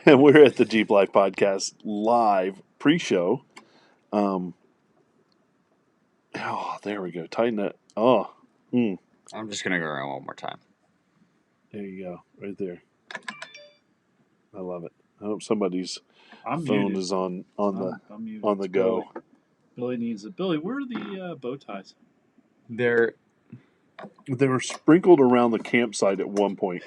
And we're at the Jeep Life Podcast live pre-show. Oh, there we go. Tighten it. Oh, I'm just gonna go around one more time. There you go, right there. I love it. I hope somebody's phone muted. is on I'm muted. on the go. Billy needs it. Billy, where are the bow ties? They were sprinkled around the campsite at one point.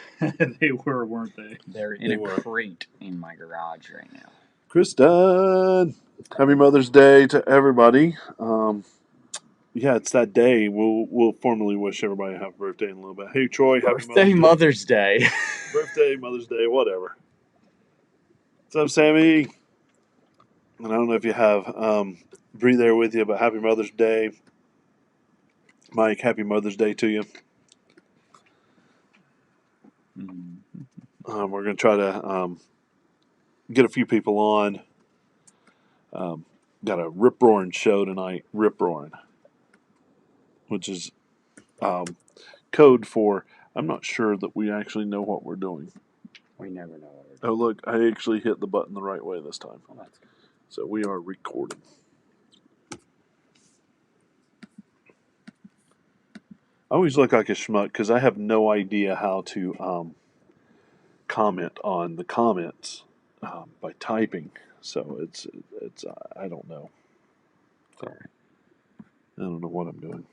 They were, weren't they? They're in a crate in my garage right now. Kristen, happy Mother's Day to everybody. Yeah, it's that day. We'll formally wish everybody a happy birthday in a little bit. Hey, Troy, happy Birthday, Mother's Day. Birthday, Mother's Day, whatever. What's up, Sammy? And I don't know if you have Bree there with you, but happy Mother's Day. Mike, happy Mother's Day to you. We're going to try to get a few people on. Got a rip-roaring show tonight, rip-roaring, which is code for I'm not sure that we actually know what we're doing. We never know what we're doing. Oh, look, I actually hit the button the right way this time. Oh, that's good. So we are recording. I always look like a schmuck because I have no idea how to comment on the comments by typing. So it's I don't know. Sorry. I don't know what I'm doing.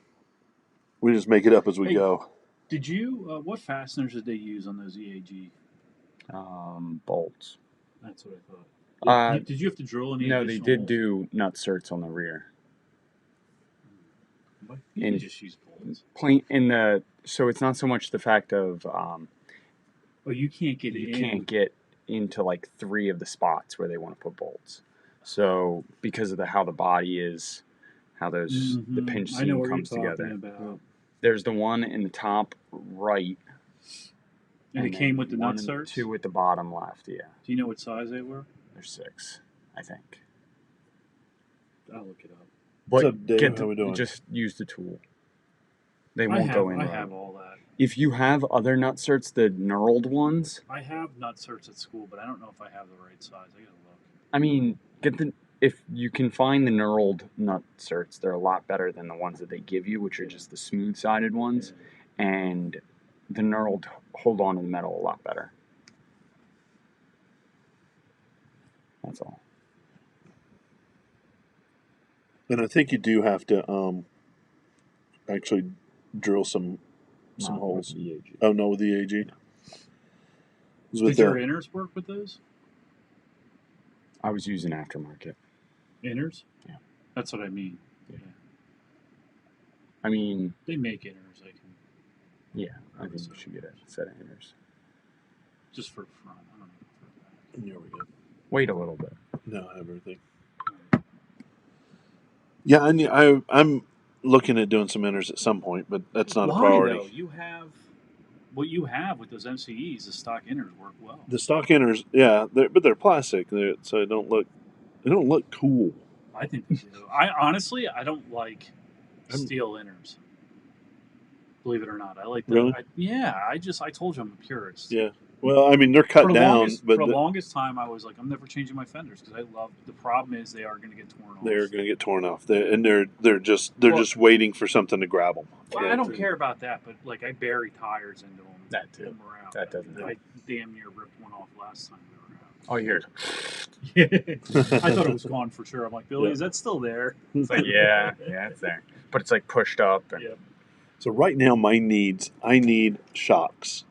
We just make it up as we go. Did you? What fasteners did they use on those EAG? Bolts. That's what I thought. Did did you have to drill any? No, they did do nut certs on the rear. You can just use bolts. So it's not so much the fact of you can't get you can't get into like 3 of the spots where they want to put bolts. So because of how the body is, how those the pinch seam comes together. There's the one in the top right. And it came with the nut certs? 2 at the bottom left, yeah. Do you know what size they were? They're 6, I think. I'll look it up. What's up, Dave? How we doing? Just use the tool. They won't go in. I have all that. If you have other nut certs, the knurled ones. I have nut certs at school, but I don't know if I have the right size. I gotta look. I mean, if you can find the knurled nut certs, they're a lot better than the ones that they give you, which are just the smooth-sided ones. Yeah. And the knurled hold on to the metal a lot better. That's all. And I think you do have to actually drill some holes. With the AG. Oh, no, with the AG? No. Did your inners work with those? I was using aftermarket. Inners? Yeah. That's what I mean. Yeah. I mean... They make inners. Yeah, I think we should get a set of inners. Just for front. I don't know. There we go. Wait a little bit. No, I have everything. Yeah, I'm looking at doing some inners at some point, but that's not a priority. Though? What you have with those MCEs, the stock inners work well. The stock inners, yeah, but they're plastic, so they don't look cool. I think they do. I don't like steel inners. Believe it or not, I like them. Really? I told you I'm a purist. Yeah. Well, I mean, they're cut down, but for the longest time, I was like, I'm never changing my fenders because I love. The problem is they are going to get torn off. They're going to get torn off, they're just waiting for something to grab them. Well, I don't care about that, but like I bury tires into them. That too. That doesn't. I damn near ripped one off last time we were out. Oh, here. I thought it was gone for sure. I'm like, Billy, is that still there? It's like, yeah, it's there, but it's like pushed up. And... Yeah. So right now, I need shocks.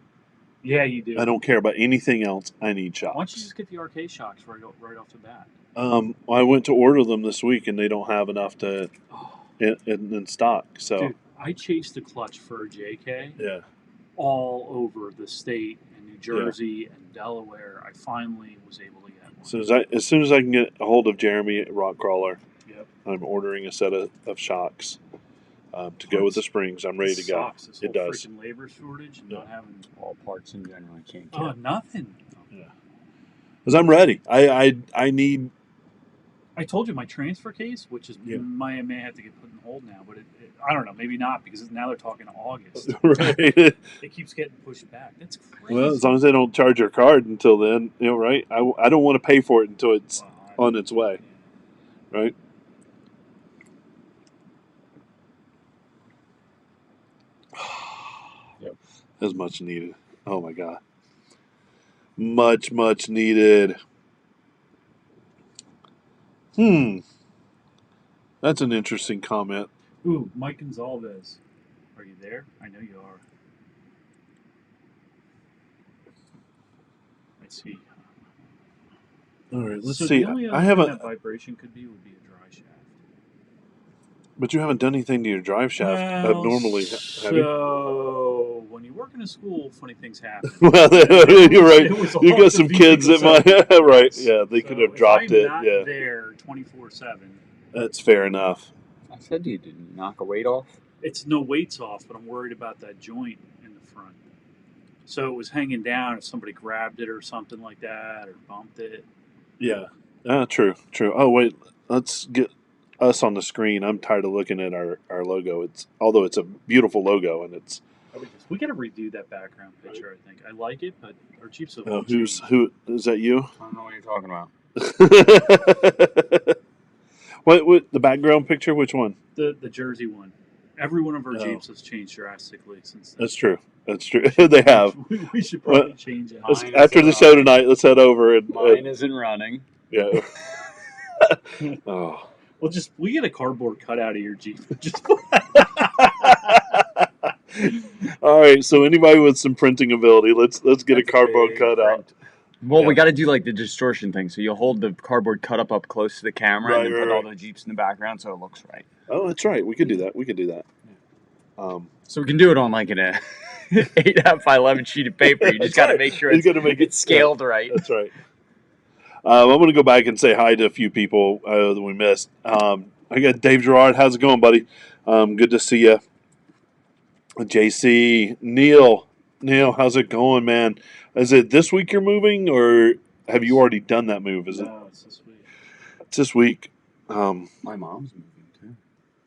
Yeah, you do. I don't care about anything else. I need shocks. Why don't you just get the arcade shocks right off the bat? I went to order them this week, and they don't have enough in stock. So, dude, I chased the clutch for a JK. Yeah. All over the state and New Jersey and Delaware. I finally was able to get one. As soon as I can get a hold of Jeremy at Rock Crawler, yep. I'm ordering a set of shocks. To go with the springs, I'm ready to go. It does. Freaking labor shortage and not having all parts in general. I can't get. Oh, nothing. Yeah, because I'm ready. I need I told you my transfer case, which is may have to get put in hold now, but I don't know, maybe not because now they're talking August. Right. It keeps getting pushed back. That's crazy. Well, as long as they don't charge your card until then, right? I don't want to pay for it until it's on its way, right? Yep. That's much needed. Oh my God. Much needed. That's an interesting comment. Ooh, Mike Gonzalez. Are you there? I know you are. Let's see. All right, let's so see. The only I other haven't. thing that vibration could be would be a dry shaft. But you haven't done anything to your drive shaft abnormally, have you? So when you work in a school, funny things happen. Well, you're right. You got some kids that might. Right? Yeah, they could have dropped it. If I'm not there 24/7. That's fair enough. I said you didn't knock a weight off. It's no weights off, but I'm worried about that joint in the front. So it was hanging down if somebody grabbed it or something like that or bumped it. Yeah. True. Oh wait, let's get us on the screen. I'm tired of looking at our logo. Although it's a beautiful logo and it's. We got to redo that background picture. I think I like it, but our Jeeps have. Who is that? You? I don't know what you're talking about. What the background picture? Which one? The Jersey one. Every one of our Jeeps has changed drastically since then. That's true. They have. We should probably change it. After the show tonight, let's head over and. Mine isn't running. Yeah. Oh. Well, we get a cardboard cutout of your Jeep. All right. So anybody with some printing ability, let's get a cardboard cutout. Well, we got to do like the distortion thing. So you'll hold the cardboard cut up close to the camera and then put all the Jeeps in the background so it looks right. Oh, that's right. We could do that. Yeah. So we can do it on like an 8x11 sheet of paper. You just got to make sure it's scaled right. That's right. I'm going to go back and say hi to a few people that we missed. I got Dave Gerard. How's it going, buddy? Good to see you. JC, Neil, how's it going, man? Is it this week you're moving, or have you already done that move? No, it's this week. It's this week. My mom's moving too.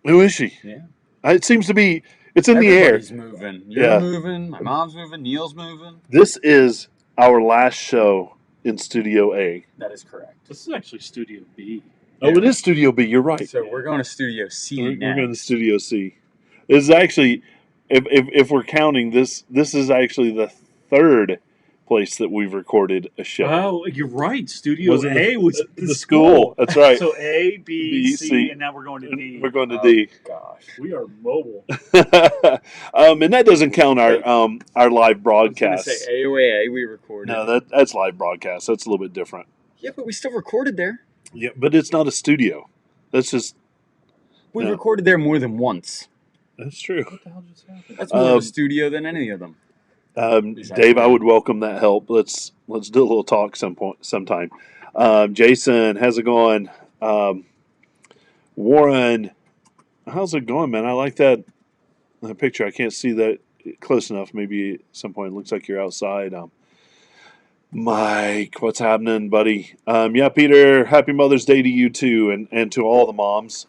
Who is she? Yeah. It seems to be. It's in the air. Everybody's moving. You're moving. My mom's moving. Neil's moving. This is our last show in Studio A. That is correct. This is actually Studio B. Oh, it is Studio B. You're right. So we're going to Studio C We're next. going to Studio C. This is actually, if we're counting, this is actually the third place that we've recorded a show. Oh, you're right. Studio A was the school. That's right. So A, B, C, and now we're going to D. We're going to D. Gosh, we are mobile. And that doesn't count our live broadcast. I was going to say AOA we recorded. No, that's live broadcast. That's a little bit different. Yeah, but we still recorded there. Yeah, but it's not a studio. That's just. We recorded there more than once. That's true. What the hell just happened? That's more of a studio than any of them. Dave, I would welcome that help. Let's do a little talk sometime. Jason, how's it going? Warren, how's it going, man? I like that picture. I can't see that close enough. Maybe at some point it looks like you're outside. Mike, what's happening, buddy? Yeah, Peter, happy Mother's Day to you too, and to all the moms.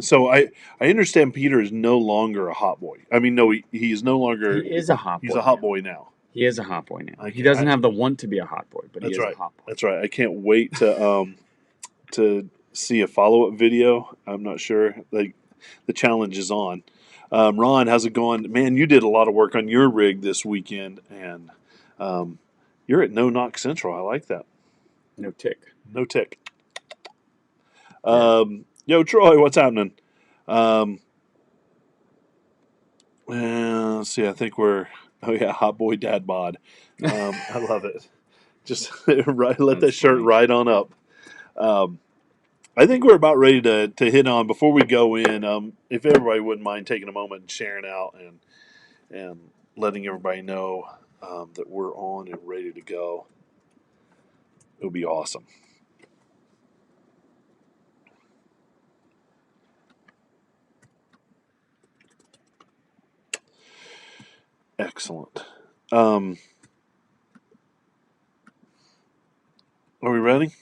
So I understand Peter is no longer a hot boy. I mean, no, he's no longer. He is a hot boy. He's a hot boy now. He is a hot boy now. He doesn't have the want to be a hot boy, but he is a hot boy. That's right. I can't wait to see a follow-up video. I'm not sure. Like, the challenge is on. Ron, how's it going? Man, you did a lot of work on your rig this weekend, and you're at No Knock Central. I like that. No tick. No tick. Yo, Troy, what's happening? Let's see. I think we're. Oh yeah, hot boy dad bod. I love it. Just let that shirt right on up. I think we're about ready to hit on before we go in. If everybody wouldn't mind taking a moment and sharing out and letting everybody know that we're on and ready to go, it would be awesome. Excellent. Are we ready?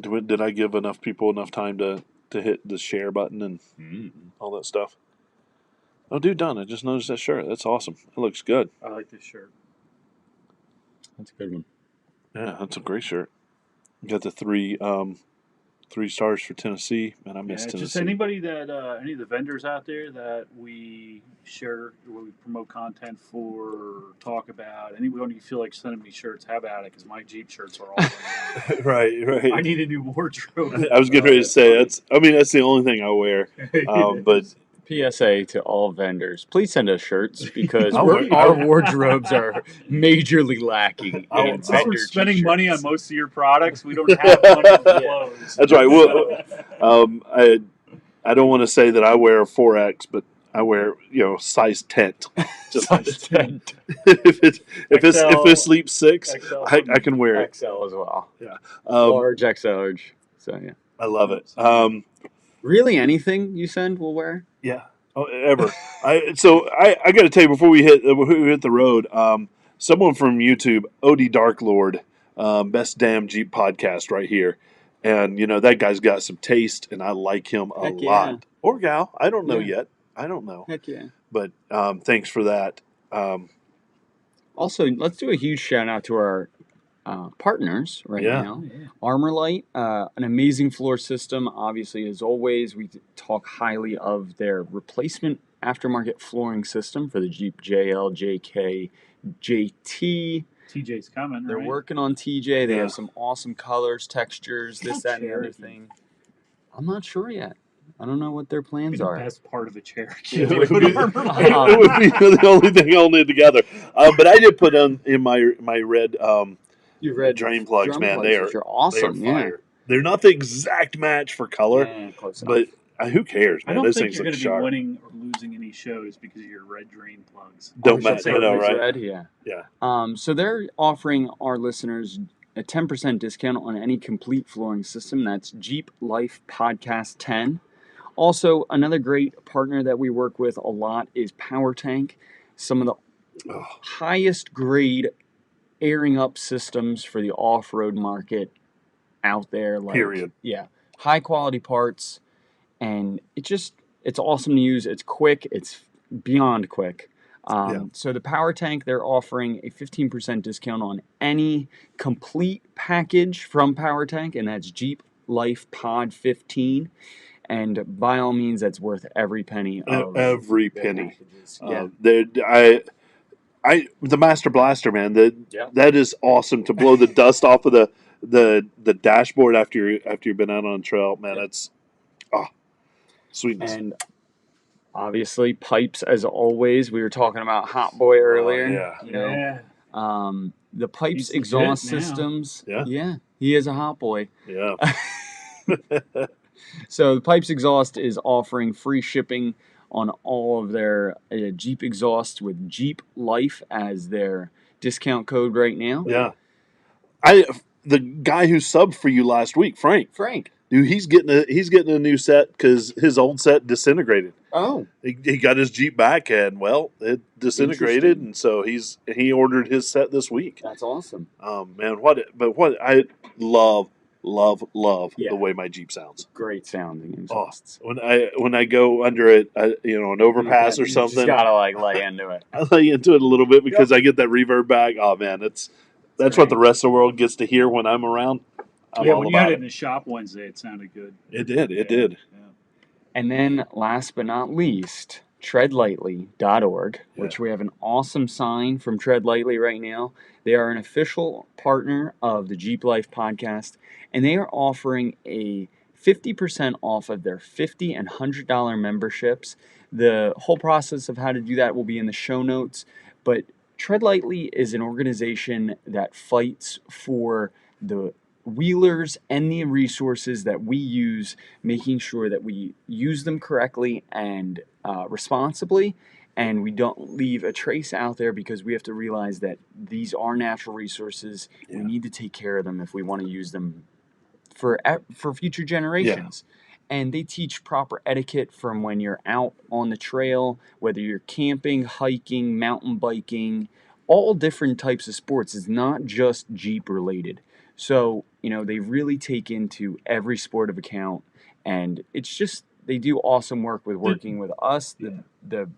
Did I give enough people enough time to hit the share button and all that stuff? Oh, dude, done. I just noticed that shirt. That's awesome. It looks good. I like this shirt. That's a good one. Yeah, that's a great shirt. You got the three stars for Tennessee, and I miss Tennessee. Just anybody that any of the vendors out there that we promote content for, talk about. Anyone you feel like sending me shirts, have at it, because my Jeep shirts are all right. I need a new wardrobe. I was getting ready to say that's the only thing I wear. But PSA to all vendors: please send us shirts because our wardrobes are majorly lacking. Since we're spending money on most of your products, we don't have money for clothes. That's right. Well, I don't want to say that I wear a 4X, but I wear size 10. Just size 10. if it sleeps 6, I can wear it. XL as well. Yeah, large, XL. So yeah, I love it. Really, anything you send, we'll wear. Yeah, ever. I got to tell you before we hit the road. Someone from YouTube, OD Dark Lord, best damn Jeep podcast right here, and that guy's got some taste, and I like him a lot. Or gal, I don't know yet. I don't know. Heck yeah. But thanks for that. Also, let's do a huge shout out to our partners now. Yeah. Armorlight, an amazing floor system. Obviously, as always, we talk highly of their replacement aftermarket flooring system for the Jeep JL, JK, JT. TJ's coming. They're working on TJ. They have some awesome colors, textures, this, that, and the other thing. I'm not sure yet. I don't know what their plans are. The best part of a Cherokee. It would be the only thing I'll need together. But I did put in my red. You read drain plugs, man. They are awesome. They're fire. They're not the exact match for color, but who cares, man? I don't think you're going to be winning or losing any shows because of your red drain plugs. Don't matter, right? Red, yeah. So they're offering our listeners a 10% discount on any complete flooring system. That's Jeep Life Podcast 10. Also, another great partner that we work with a lot is Power Tank. Some of the highest grade airing up systems for the off-road market out there. Period. Yeah. High quality parts, and it's awesome to use. It's quick. It's beyond quick. So the Power Tank, they're offering a 15% discount on any complete package from Power Tank, and that's Jeep Life Pod 15. And by all means, that's worth every penny. Every penny. Yeah. The Master Blaster, man. That is awesome to blow the dust off of the dashboard after you've been out on trail, man. It's sweetness. And obviously, Pypes, as always. We were talking about Hot Boy earlier. The Pypes exhaust systems. Yeah, he is a hot boy. Yeah. So the Pypes exhaust is offering free shipping on all of their Jeep exhausts with Jeep Life as their discount code right now. Yeah. The guy who subbed for you last week, Frank. Dude, he's getting a new set because his old set disintegrated. Oh. He got his Jeep back and it disintegrated, and so he ordered his set this week. That's awesome. Man, I love the way my Jeep sounds. Great sounding exhausts. When I go under it, an overpass or something, you just gotta lay into it. I lay into it a little bit because I get that reverb back. Oh man, that's what the rest of the world gets to hear when I'm around. When you had it in the shop Wednesday, it sounded good. It did. Yeah. And then, last but not least, treadlightly.org, which we have an awesome sign from Tread Lightly right now. They are an official partner of the Jeep Life podcast, and they are offering a 50% off of their $50 and $100 memberships. The whole process of how to do that will be in the show notes, but Tread Lightly is an organization that fights for the wheelers and the resources that we use, making sure that we use them correctly and responsibly, and we don't leave a trace out there, because we have to realize that these are natural resources. We need to take care of them if we want to use them for future generations. And they teach proper etiquette from when you're out on the trail, whether you're camping, hiking, mountain biking, all different types of sports. It's not just Jeep related. So, they really take into every sport of account, and it's just, they do awesome work with working with us, the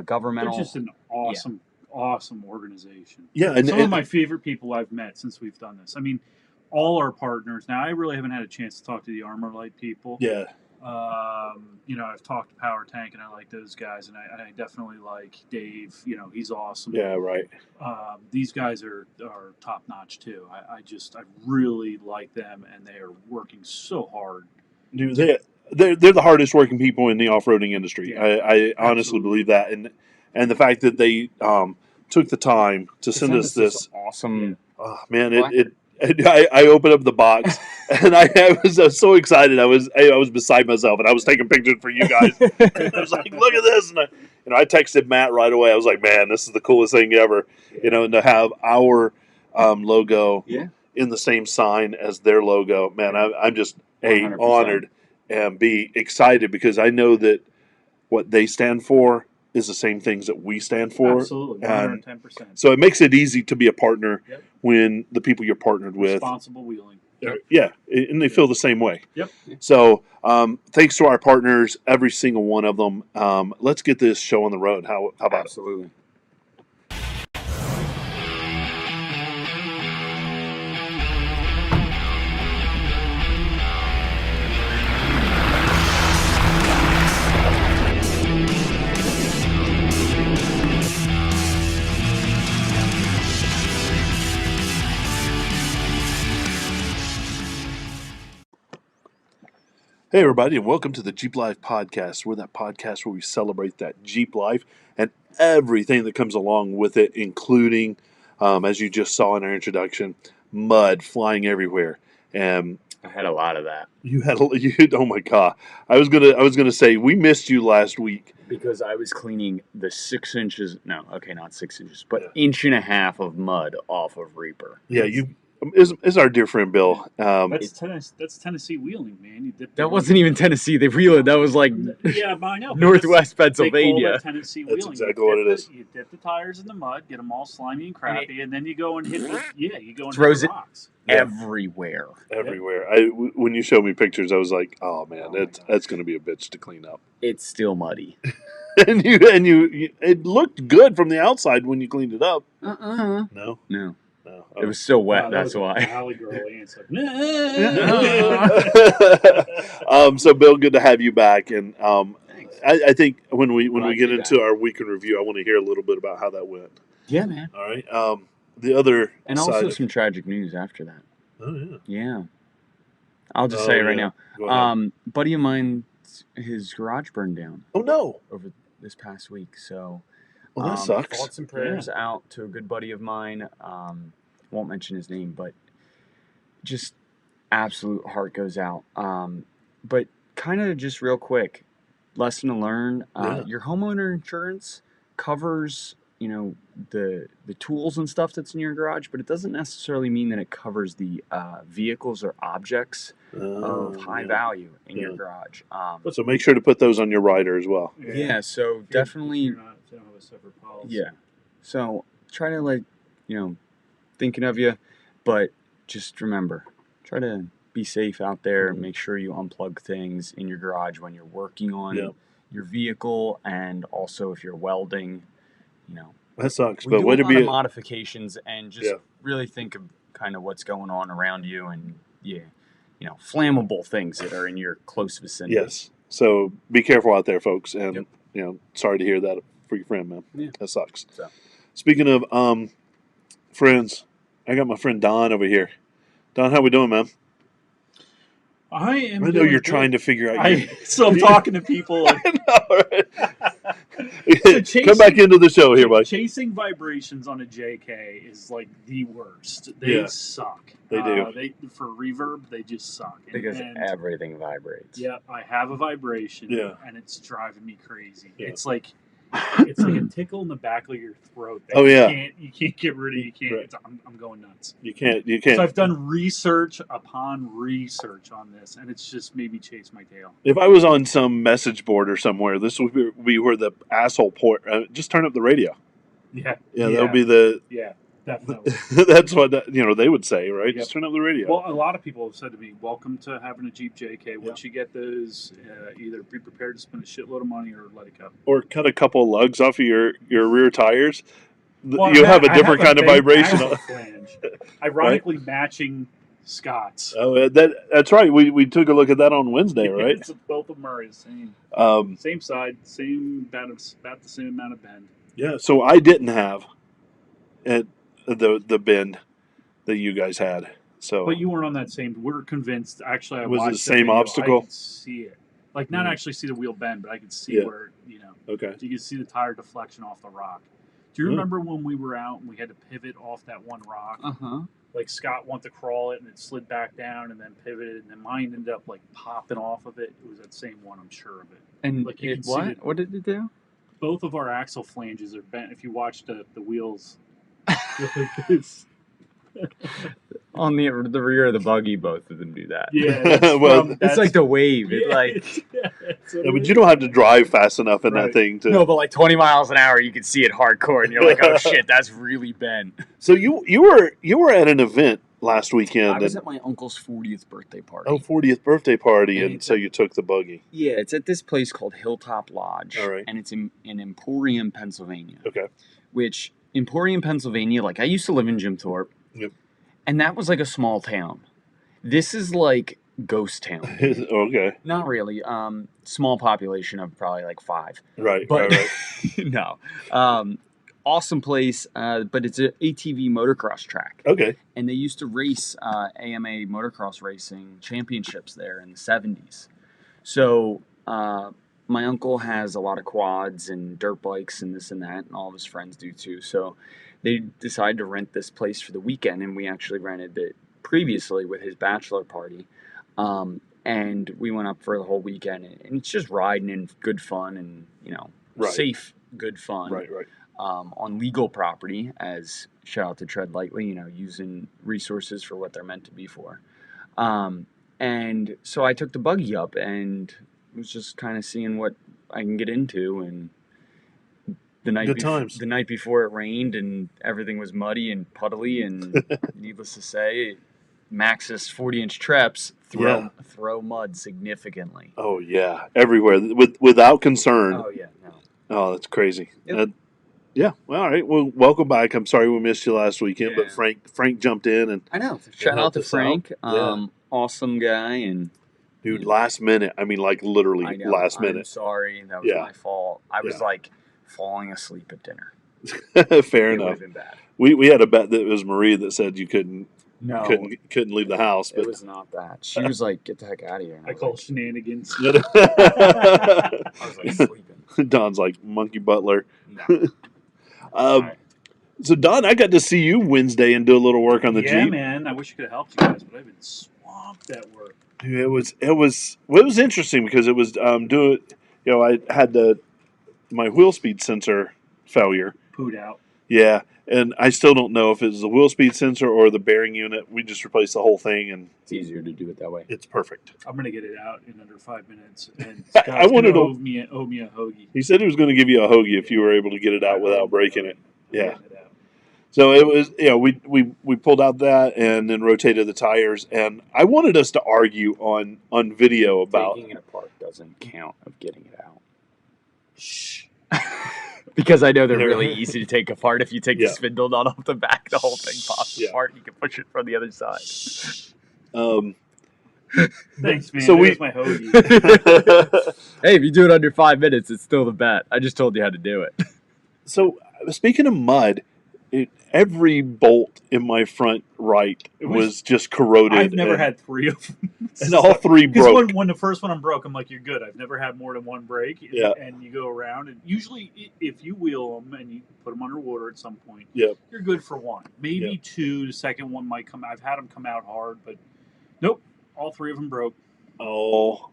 governmental. They're just an awesome organization. Yeah, and some of my favorite people I've met since we've done this. I mean, all our partners. Now, I really haven't had a chance to talk to the Armor Light people. Yeah. I've talked to Power Tank, and I like those guys, and I definitely like Dave. He's awesome. Yeah, right. These guys are top notch too. I really like them, and they are working so hard. Dude, they're the hardest working people in the off-roading industry. Yeah, I honestly believe that, and the fact that they took the time to send us this awesome. Oh, man, I opened up the box and I was so excited. I was beside myself, and I was taking pictures for you guys. I was like, "Look at this!" And I texted Matt right away. I was like, "Man, this is the coolest thing ever!" And to have our logo in the same sign as their logo, man, I'm just 100%. Honored and be excited, because I know that what they stand for is the same things that we stand for. Absolutely, 110%. So it makes it easy to be a partner when the people you're partnered with. Responsible wheeling. Yeah, and they feel the same way. Yep. So thanks to our partners, every single one of them. Let's get this show on the road. How about Absolutely. Hey, everybody, and welcome to the Jeep Life podcast. We're that podcast where we celebrate that Jeep life and everything that comes along with it, including, as you just saw in our introduction, mud flying everywhere. And I had a lot of that. Oh my God! I was gonna say we missed you last week because I was cleaning the 6 inches. No, okay, not 6 inches, but inch and a half of mud off of Reaper. Yeah, is our dear friend Bill. That's Tennessee wheeling, man. That wasn't even Tennessee. They wheeled. That was like I know. Northwest Pennsylvania. They call it Tennessee wheeling. That's exactly what it is. You dip the tires in the mud, get them all slimy and crappy, and then you go and hit throws the rocks. Everywhere. When you showed me pictures, I was like, "Oh man, that's going to be a bitch to clean up." It's still muddy. and you, it looked good from the outside when you cleaned it up. No. No. It was still wet. That's why. Alley girl answer. So Bill, good to have you back, and I think when we get into our week in review, I want to hear a little bit about how that went. Yeah, man. All right. The other and also some tragic news after that. Oh yeah. Yeah. I'll just say it right now. Buddy of mine, his garage burned down. Oh no! Over this past week, so. Well, that sucks. Thoughts and prayers out to a good buddy of mine. Won't mention his name, but just absolute heart goes out. But kind of just real quick, lesson to learn: your homeowner insurance covers, the tools and stuff that's in your garage, but it doesn't necessarily mean that it covers the vehicles or objects of high value in your garage. So make sure to put those on your rider as well. Yeah, so definitely. Don't have a separate policy. Yeah. So try to thinking of you, but just remember, try to be safe out there and make sure you unplug things in your garage when you're working on your vehicle, and also if you're welding, That sucks, but way to be modifications and just really think of kind of what's going on around you, and flammable things that are in your close vicinity. Yes. So be careful out there, folks, and sorry to hear that for your friend, man. Yeah. That sucks. So. Speaking of friends, I got my friend Don over here. Don, how we doing, man? I know you're trying to figure out. So I'm talking to people. I know, right? Come back into the show here, buddy. Chasing vibrations on a JK is like the worst. They suck. They do. For reverb, they just suck. Because everything vibrates. Yeah, I have a vibration, and it's driving me crazy. Yeah. It's like a tickle in the back of your throat. You can't get rid of. You can't. Right. I'm going nuts. You can't. So I've done research upon research on this, and it's just made me chase my tail. If I was on some message board or somewhere, this would be where the asshole port. Just turn up the radio. Yeah. that would be the. Yeah, definitely. That's what they would say, right? Yep. Just turn up the radio. Well, a lot of people have said to me, "Welcome to having a Jeep JK. Once you get those, either be prepared to spend a shitload of money or let it go, or cut a couple of lugs off of your rear tires. Well, You'll have a different kind of vibration. Flange. Ironically, matching Scott's. Oh, that's right. We took a look at that on Wednesday, right? Both of them are the same. Same side, about the same amount of bend. Yeah. So I didn't have the bend that you guys had. So, but you weren't on that same. We're convinced. Actually, I was watched the same video, obstacle. I could see it. Like not actually see the wheel bend, but I could see where Okay. You could see the tire deflection off the rock. Do you remember when we were out and we had to pivot off that one rock? Like Scott wanted to crawl it and it slid back down and then pivoted and then mine ended up like popping off of it. It was that same one, I'm sure of it. And like what did it do? Both of our axle flanges are bent. If you watch the wheels, like this. On the rear of the buggy, both of them do that. Yeah, well, it's like the wave. It but you don't have to drive fast enough in that thing to. No, but like 20 miles an hour, you can see it hardcore, and you're like, "Oh shit, that's really bent." So you were at an event last weekend. I was at my uncle's 40th birthday party. Oh, 40th birthday party, and so you took the buggy. Yeah, it's at this place called Hilltop Lodge, all right, and it's in Emporium, Pennsylvania. Okay. Which Emporium, Pennsylvania, like I used to live in Jim Thorpe. Yep. And that was like a small town. This is like ghost town. Okay. Not really. Small population of probably like 5. Right. But right. no. Awesome place, but it's an ATV motocross track. Okay. And they used to race AMA motocross racing championships there in the 70s. So my uncle has a lot of quads and dirt bikes and this and that, and all of his friends do too. So they decided to rent this place for the weekend, and we actually rented it previously with his bachelor party. And we went up for the whole weekend, and it's just riding and good fun and, safe, good fun. Right. On legal property, as shout out to Tread Lightly, using resources for what they're meant to be for. And so I took the buggy up and was just kind of seeing what I can get into, and the night before it rained and everything was muddy and puddly, and needless to say, Maxxis 40-inch Treps throw mud significantly. Oh yeah, everywhere without concern. Oh yeah, no. Oh, that's crazy. Yep. Yeah. Well, all right. Well, welcome back. I'm sorry we missed you last weekend, but Frank jumped in and I know. Shout out to Frank. Awesome guy and. Dude, last minute. I mean, like literally last minute. I'm sorry. That was my fault. I was like falling asleep at dinner. Fair enough. Would have been bad. We had a bet that it was Marie that said you couldn't leave the house. But it was not that. She was like, "Get the heck out of here." I call shenanigans. I was like sleeping. Don's like monkey butler. No. So Don, I got to see you Wednesday and do a little work on the Jeep. Yeah, man. I wish I could have helped you guys, but I've been swamped at work. It was interesting because it was I had my wheel speed sensor failure. Pooed out. Yeah, and I still don't know if it was the wheel speed sensor or the bearing unit. We just replaced the whole thing, and it's easier to do it that way. It's perfect. I'm gonna get it out in under 5 minutes, and I wanted to owe me a hoagie. He said he was going to give you a hoagie if you were able to get it out without breaking it. Yeah. So it was, we pulled out that and then rotated the tires, and I wanted us to argue on video about taking it apart doesn't count of getting it out. Shh. Because I know they're really easy to take apart. If you take the spindle knot off the back, the whole thing pops apart. And you can push it from the other side. Thanks, man. So There's my hoagie. Hey, if you do it under 5 minutes, it's still the bet. I just told you how to do it. So speaking of mud, every bolt in my front right was just corroded. I've never had 3 of them. And all 3 broke. When the first one broke, I'm like, you're good. I've never had more than 1 break. Yeah. And you go around, and usually if you wheel them and you put them underwater at some point, you're good for 1. Maybe 2. The second one might come out. I've had them come out hard, but nope. All 3 of them broke. All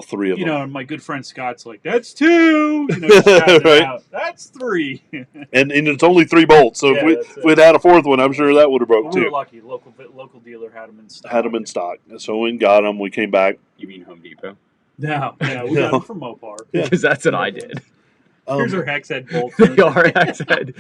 3 of them. And my good friend Scott's like, that's 2. Just right? Out. That's 3. and it's only 3 bolts. So if we'd had a 4th one, I'm sure that would have broke too. We were lucky. Local dealer had them in stock. So we got them. We came back. You mean Home Depot? No, we got them from Mopar. Because that's what I did. Here's our hex head bolt. They are hex head.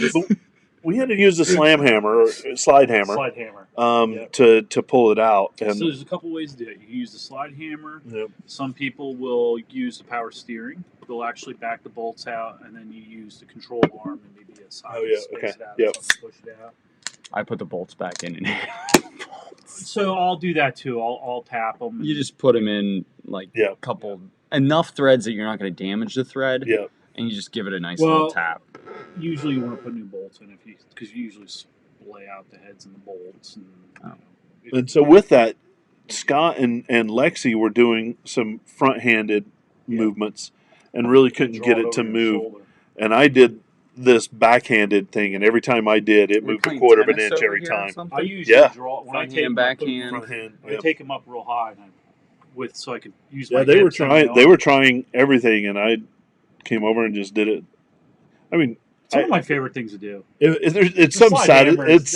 We had to use the slide hammer, Slide hammer. Yep. to pull it out. And so there's a couple ways to do it. You can use the slide hammer. Yep. Some people will use the power steering. They'll actually back the bolts out, and then you use the control arm and maybe a side to space it out. Yep. Push it out. I put the bolts back in. So I'll do that too. I'll tap them. You just put them in like a couple enough threads that you're not going to damage the thread. Yeah. And you just give it a nice little tap. Usually you want to put new bolts in because you usually lay out the heads and the bolts. And so with that, Scott and Lexi were doing some front-handed movements and really couldn't get it to move. And I did this backhanded thing, and every time I did, it moved a quarter of an inch every time. I usually draw when I take them backhand. I take them up real high so I could use my they were trying everything, and I came over and just did it. I mean, it's one of my favorite things to do. It's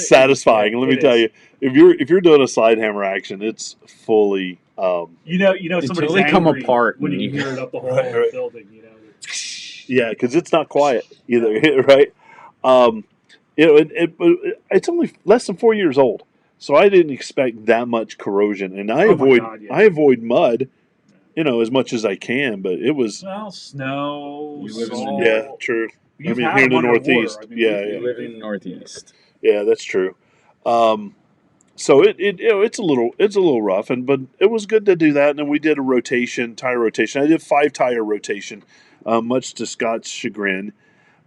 satisfying. Let me tell you, if you're doing a slide hammer action, it's fully. Somebody's they come apart when you hear it up the whole building. Yeah, because it's not quiet either, right? It's only less than 4 years old, so I didn't expect that much corrosion, and I avoid mud, as much as I can. But it was snow, salt. Yeah, true. You've here in the Northeast. You live in the Northeast. Yeah, that's true. So it's a little rough, but it was good to do that. And then we did a tire rotation. I did 5 tire rotation, much to Scott's chagrin.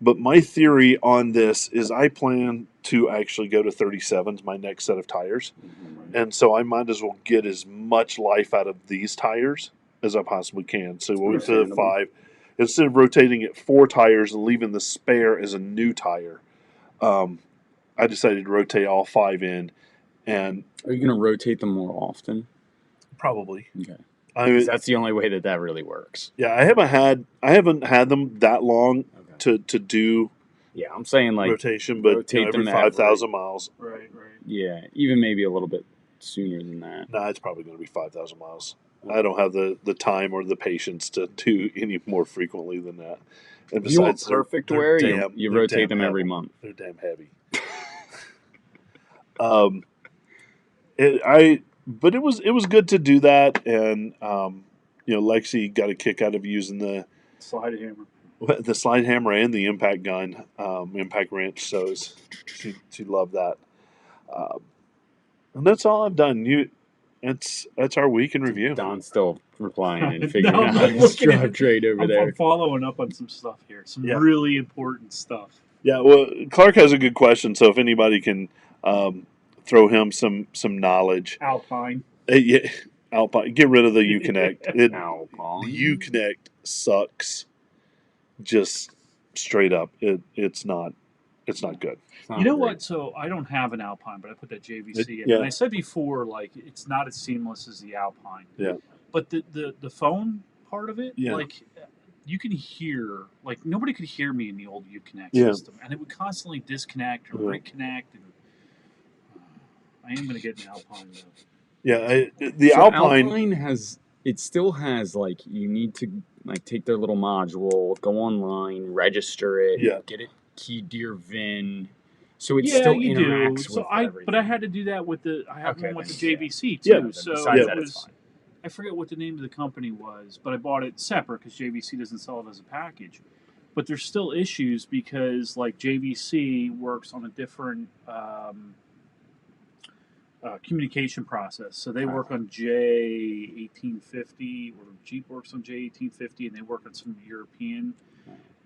But my theory on this is I plan to actually go to 37s, my next set of tires. Mm-hmm. And so I might as well get as much life out of these tires as I possibly can. So we went to 5. Instead of rotating it 4 tires and leaving the spare as a new tire, I decided to rotate all 5 in. And are you going to rotate them more often? Probably. Okay. That's the only way that really works. Yeah, I haven't had them that long to do. Yeah, I'm saying like rotation, but rotate every 5,000 miles. Right. Yeah, even maybe a little bit sooner than that. Nah, it's probably going to be 5,000 miles. I don't have the time or the patience to do any more frequently than that. And besides, you want perfect wear, you rotate them every month. They're damn heavy. But it was good to do that, and Lexi got a kick out of using the slide hammer, and the impact gun, impact wrench. So she loved that, and that's all I've done. That's our week in review. Don's still replying and figuring out how to drive trade over there. I'm following up on some stuff here, some really important stuff. Yeah, well, Clark has a good question, so if anybody can throw him some knowledge. Alpine. Alpine. Get rid of the Uconnect. Alpine. The Uconnect sucks. Just straight up, it's not good. You know what? So I don't have an Alpine, but I put that JVC in. And I said before, like, it's not as seamless as the Alpine. Yeah. But the phone part of it, like, you can hear, like, nobody could hear me in the old Uconnect system, and it would constantly disconnect or reconnect. And I am going to get an Alpine though. Yeah, the Alpine still has like you need to like take their little module, go online, register it, get it keyed to your VIN. So it still interacts with everything. But I had to do that with I have one with the JVC too. Yeah, so that it's fine. I forget what the name of the company was, but I bought it separate because JVC doesn't sell it as a package. But there's still issues because like JVC works on a different communication process. So they work on J1850, or Jeep works on J1850, and they work on some European.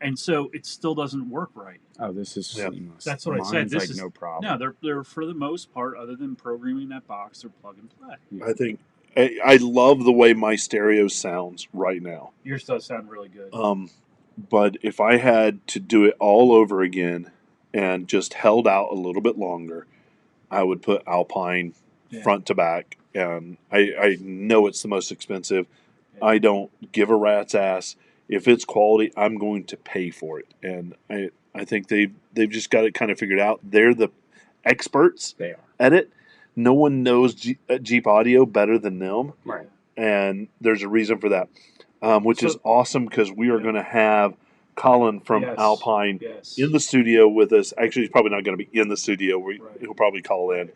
And so it still doesn't work right. Oh, this is seamless. That's what I said. This is no problem. No, they're for the most part, other than programming that box, they're plug and play. I think I love the way my stereo sounds right now. Yours does sound really good. But if I had to do it all over again and just held out a little bit longer, I would put Alpine front to back. And I know it's the most expensive. Yeah. I don't give a rat's ass. If it's quality, I'm going to pay for it. And I think they've just got it kind of figured out. They're the experts at it. No one knows Jeep audio better than them. Right. And there's a reason for that, which is awesome because we are going to have Colin from Yes. Alpine Yes. in the studio with us. Actually, he's probably not going to be in the studio. He'll probably call in.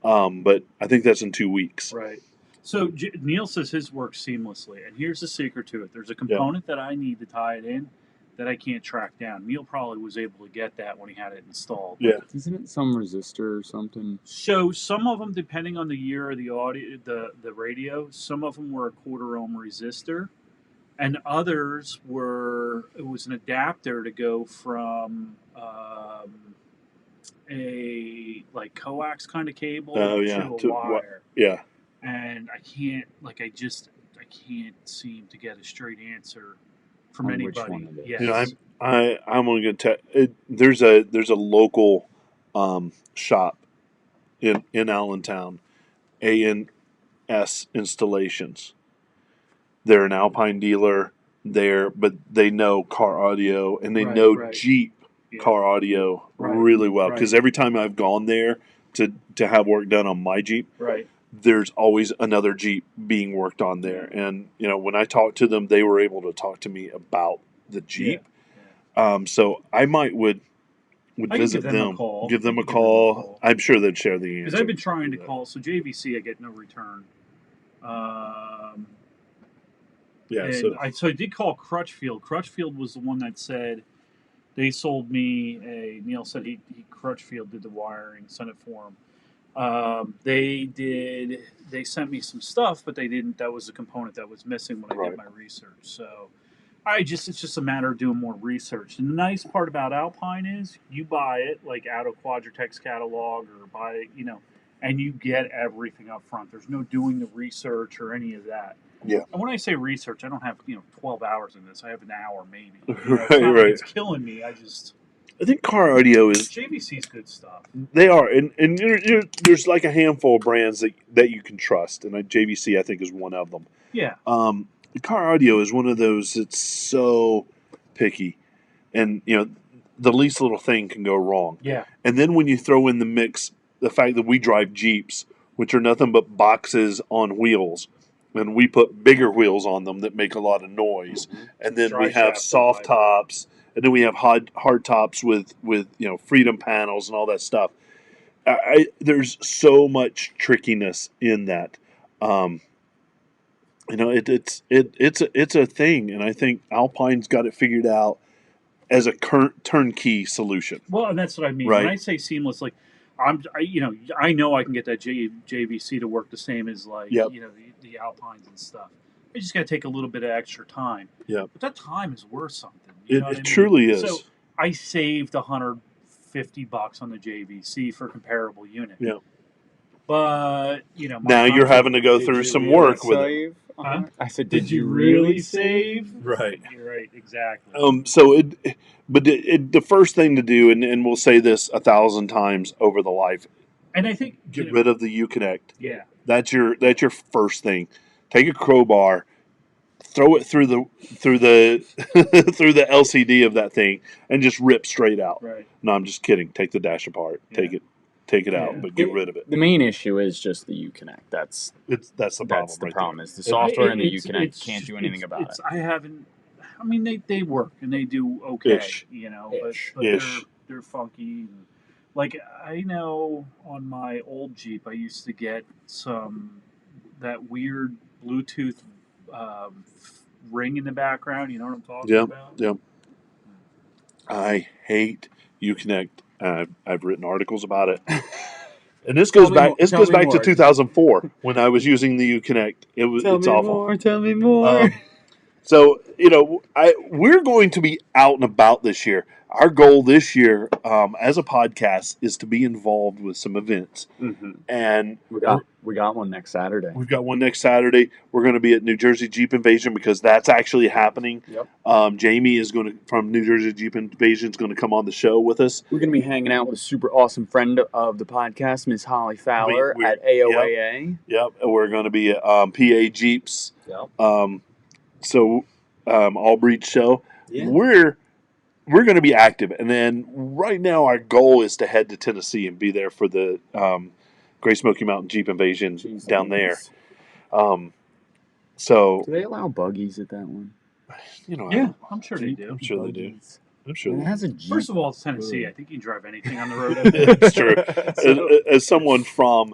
But I think that's in 2 weeks. Right. So Neil says his works seamlessly, and here's the secret to it. There's a component that I need to tie it in that I can't track down. Neil probably was able to get that when he had it installed. Yeah. Isn't it some resistor or something? So some of them, depending on the year of the audio, the radio, some of them were a 1/4 ohm resistor, and others it was an adapter to go from a like coax kind of cable to a wire. Yeah. And I can't seem to get a straight answer from anybody. Yes. I'm only going to tell. There's a local shop in Allentown, ANS Installations. They're an Alpine dealer there, but they know car audio and they know Jeep car audio really well. Because every time I've gone there to have work done on my Jeep, there's always another Jeep being worked on there. And when I talked to them, they were able to talk to me about the Jeep. So I would visit them, give them a call. I'm sure they'd share the answer. Because I've been trying to call. So JVC, I get no return. So I did call Crutchfield. Crutchfield was the one that said they sold me Neil said Crutchfield did the wiring, sent it for him. They sent me some stuff, but they didn't. That was a component that was missing when I did my research. So it's just a matter of doing more research. And the nice part about Alpine is you buy it like out of Quadratec's catalog or buy it, and you get everything up front. There's no doing the research or any of that. Yeah. And when I say research, I don't have 12 hours in this. I have an hour maybe. It's killing me. I think car audio is JVC's good stuff. They are, and there's like a handful of brands that you can trust, and JVC I think is one of them. Yeah. The car audio is one of those that's so picky, and the least little thing can go wrong. Yeah. And then when you throw in the mix the fact that we drive Jeeps, which are nothing but boxes on wheels, and we put bigger wheels on them that make a lot of noise, and then we have soft tops, and then we have hard tops with Freedom panels and all that stuff. There's so much trickiness in that. It's a thing, and I think Alpine's got it figured out as a turnkey solution. Well, and that's what I mean. Right? When I say seamless, like I know I can get that JVC to work the same as the Alpines and stuff. I just got to take a little bit of extra time. Yeah. But that time is worth something. It truly is. So I saved $150 on the JVC for a comparable unit. Yeah. But now you're having to go through some work with it. Huh? I said, did you really save? Right. You're right. Exactly. The first thing to do, and we'll say this 1,000 times over the life, and I think get rid of the Uconnect. Yeah. That's your first thing. Take a crowbar, throw it through the through the LCD of that thing, and just rip straight out. Right. No, I'm just kidding. Take the dash apart. Yeah. Take it out, but get rid of it. The main issue is just the Uconnect. That's the problem. That's the problem. Is the software and the Uconnect can't do anything about it. I haven't. I mean, they work and they do okay. Ish. But they're funky. Like I know on my old Jeep, I used to get that weird Bluetooth ring in the background. You know what I'm talking about? Yeah. I hate Uconnect. I've written articles about it. And this goes back. This goes back to 2004 when I was using the Uconnect. It's awful. Tell me more. So we're going to be out and about this year. Our goal this year, as a podcast, is to be involved with some events. Mm-hmm. And we got one next Saturday. We've got one next Saturday. We're going to be at New Jersey Jeep Invasion because that's actually happening. Yep. Jamie is from New Jersey Jeep Invasion is going to come on the show with us. We're going to be hanging out with a super awesome friend of the podcast, Miss Holly Fowler at AOAA. Yep. We're going to be at PA Jeeps. Yep. All Breed Show. Yeah. We're going to be active, and then right now our goal is to head to Tennessee and be there for the Great Smoky Mountain Jeep Invasion down there. Do they allow buggies at that one? You know, Yeah, I'm sure they do. I'm sure they do. I'm sure. It has a Jeep. First of all, it's Tennessee. I think you can drive anything on the road. It's true. As someone from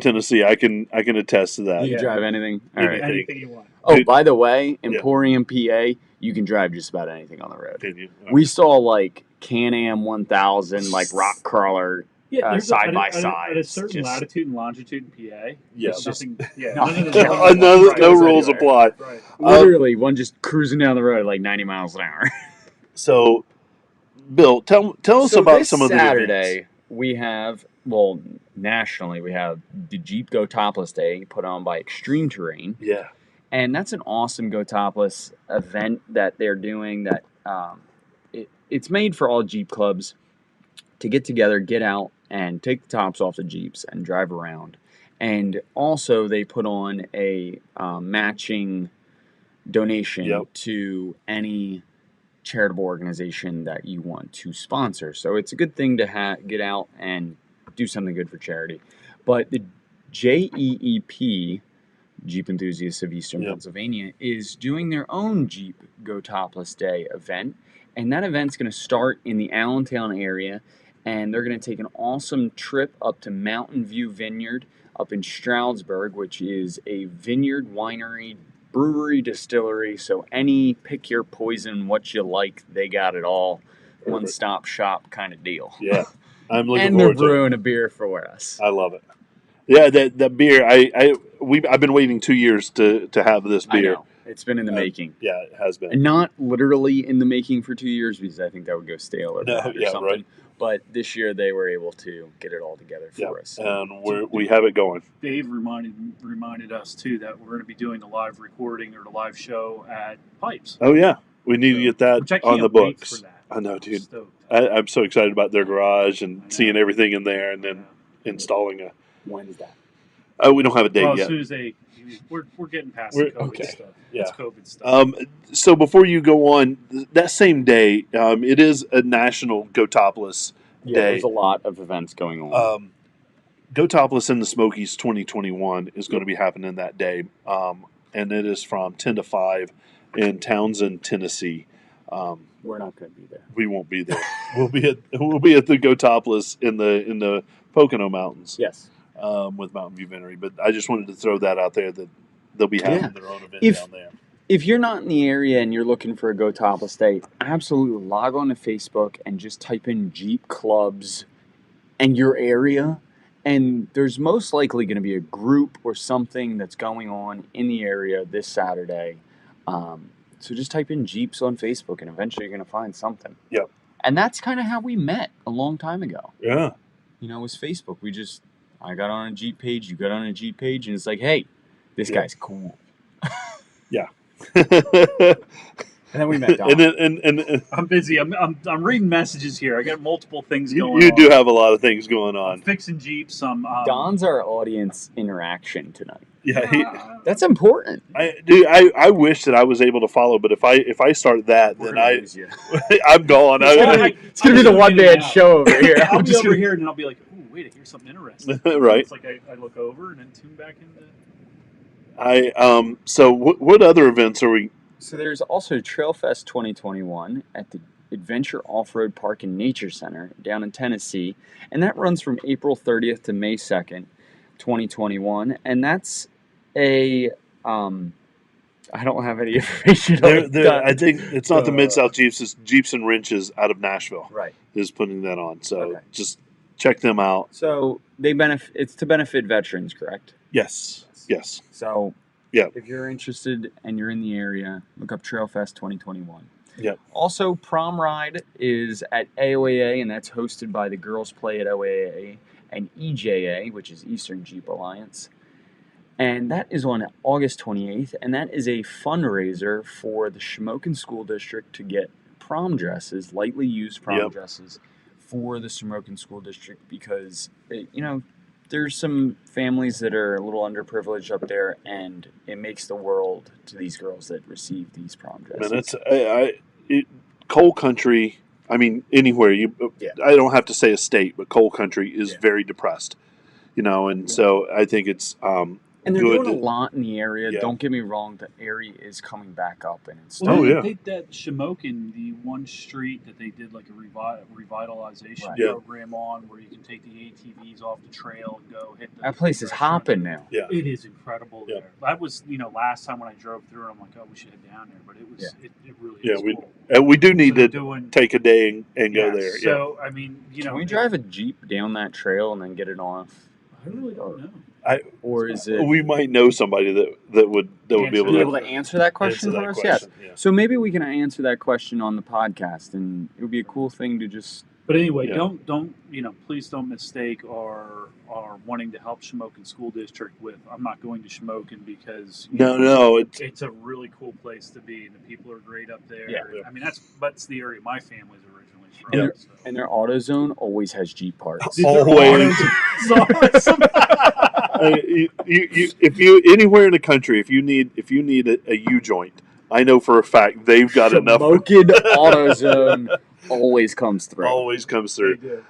Tennessee, I can attest to that. You can drive anything. All right. Anything you want. Oh, by the way, Emporium, PA, you can drive just about anything on the road. Can you? We saw like Can-Am 1000, like rock crawler. Side by side. At a certain latitude and longitude in PA. Yes. Nothing. No rules apply. Right. Literally, one just cruising down the road like 90 miles an hour. So, Bill, tell us about some of the Saturday, events. We have, nationally, we have the Jeep Go Topless Day put on by Extreme Terrain. Yeah. And that's an awesome Go Topless event that they're doing that it's made for all Jeep clubs to get together, get out, and take the tops off the Jeeps and drive around. And also they put on a matching donation to any charitable organization that you want to sponsor. So it's a good thing to get out and do something good for charity. But the JEEP, Jeep Enthusiasts of Eastern Pennsylvania, is doing their own Jeep Go Topless Day event. And that event's going to start in the Allentown area. And they're going to take an awesome trip up to Mountain View Vineyard up in Stroudsburg, which is a vineyard, winery, brewery, distillery. So any pick your poison, what you like, they got it all. One-stop shop kind of deal. Yeah, I'm looking and forward to it. they're brewing a beer for us. I love it. Yeah, that beer. I've been waiting 2 years to have this beer. I know. It's been in the making. Yeah, it has been. And not literally in the making for 2 years because I think that would go stale or bad or something. Right. But this year they were able to get it all together for us. And we have it going. Dave reminded us too that we're going to be doing the live recording or the live show at Pypes. Oh yeah, we need to get that on the books. Wait for that. I know, dude. I'm so excited about their garage and seeing everything in there, and then installing a. When's that? Oh, we don't have a date yet. As soon as we're getting past the COVID stuff. Yeah. It's COVID stuff. So before you go on, that same day, it is a national Go Topless Day. There's a lot of events going on. Go Topless in the Smokies 2021 is going to be happening that day, and it is from 10 to 5 in Townsend, Tennessee. We're not going to be there. We won't be there. We'll be at the Go Topless in the Pocono Mountains. Yes. With Mountain View Vineyard, but I just wanted to throw that out there that they'll be having their own event down there. If you're not in the area and you're looking for a Go Topless Day, absolutely log on to Facebook and just type in Jeep clubs and your area, and there's most likely going to be a group or something that's going on in the area this Saturday. So just type in Jeeps on Facebook, and eventually you're going to find something. Yep. And that's kind of how we met a long time ago. Yeah. You know, it was Facebook. I got on a Jeep page, you got on a Jeep page, and it's like, hey, this guy's cool. Yeah. And then we met Don. And I'm busy. I'm reading messages here. I got multiple things going on. You do have a lot of things going on. I'm fixing Jeeps. Don's our audience interaction tonight. Yeah, that's important. I wish that I was able to follow, but if I start that, then I'm gone. It's gonna be the one man show over here. I'll be over here and then I'll be like, "Ooh, wait! I hear something interesting." Right. It's like I look over and then tune back into. So what other events are we? So there's also Trail Fest 2021 at the Adventure Off-Road Park and Nature Center down in Tennessee, and that runs from April 30th to May 2nd, 2021, and that's I don't have any information on that. I think it's not the Mid-South Jeeps, it's Jeeps and Wrenches out of Nashville. Right. Is putting that on, so just check them out. So it's to benefit veterans, correct? Yes. So yeah, if you're interested and you're in the area, look up Trail Fest 2021. Yep. Also, Prom Ride is at AOAA, and that's hosted by the Girls Play at OAA and EJA, which is Eastern Jeep Alliance. And that is on August 28th, and that is a fundraiser for the Shamokin School District to get prom dresses, lightly used prom dresses, for the Shamokin School District because, there's some families that are a little underprivileged up there, and it makes the world to these girls that receive these prom dresses. Man, coal country. I mean, anywhere I don't have to say a state, but coal country is very depressed. And so I think it's. And they're good. doing a lot in the area. Yeah. Don't get me wrong, the area is coming back up and it's Well, yeah. they did that Shamokin, the one street that they did like a revitalization Right. program on, where you can take the ATVs off the trail and go hit the. That place is hopping now. Yeah. It is incredible Yeah. there. That was, last time when I drove through, I'm like, oh, we should head down there, but it was, it really Yeah, is cool. we do need So to take a day and go there. So, I mean, Can we drive a Jeep down that trail and then get it off? I really don't know. Or is it? We might know somebody that would be able to answer that question for us. Yes. Yeah. So maybe we can answer that question on the podcast, and it would be a cool thing to just. But anyway, don't please don't mistake our wanting to help Shamokin School District with I'm not going to Shamokin because it's a really cool place to be. The people are great up there. Yeah. I mean that's the area my family's originally from. And, and their AutoZone always has Jeep parts. Always. If you anywhere in the country, if you need a U joint, I know for a fact they've got enough. Shamokin AutoZone always comes through. Always comes through. They do.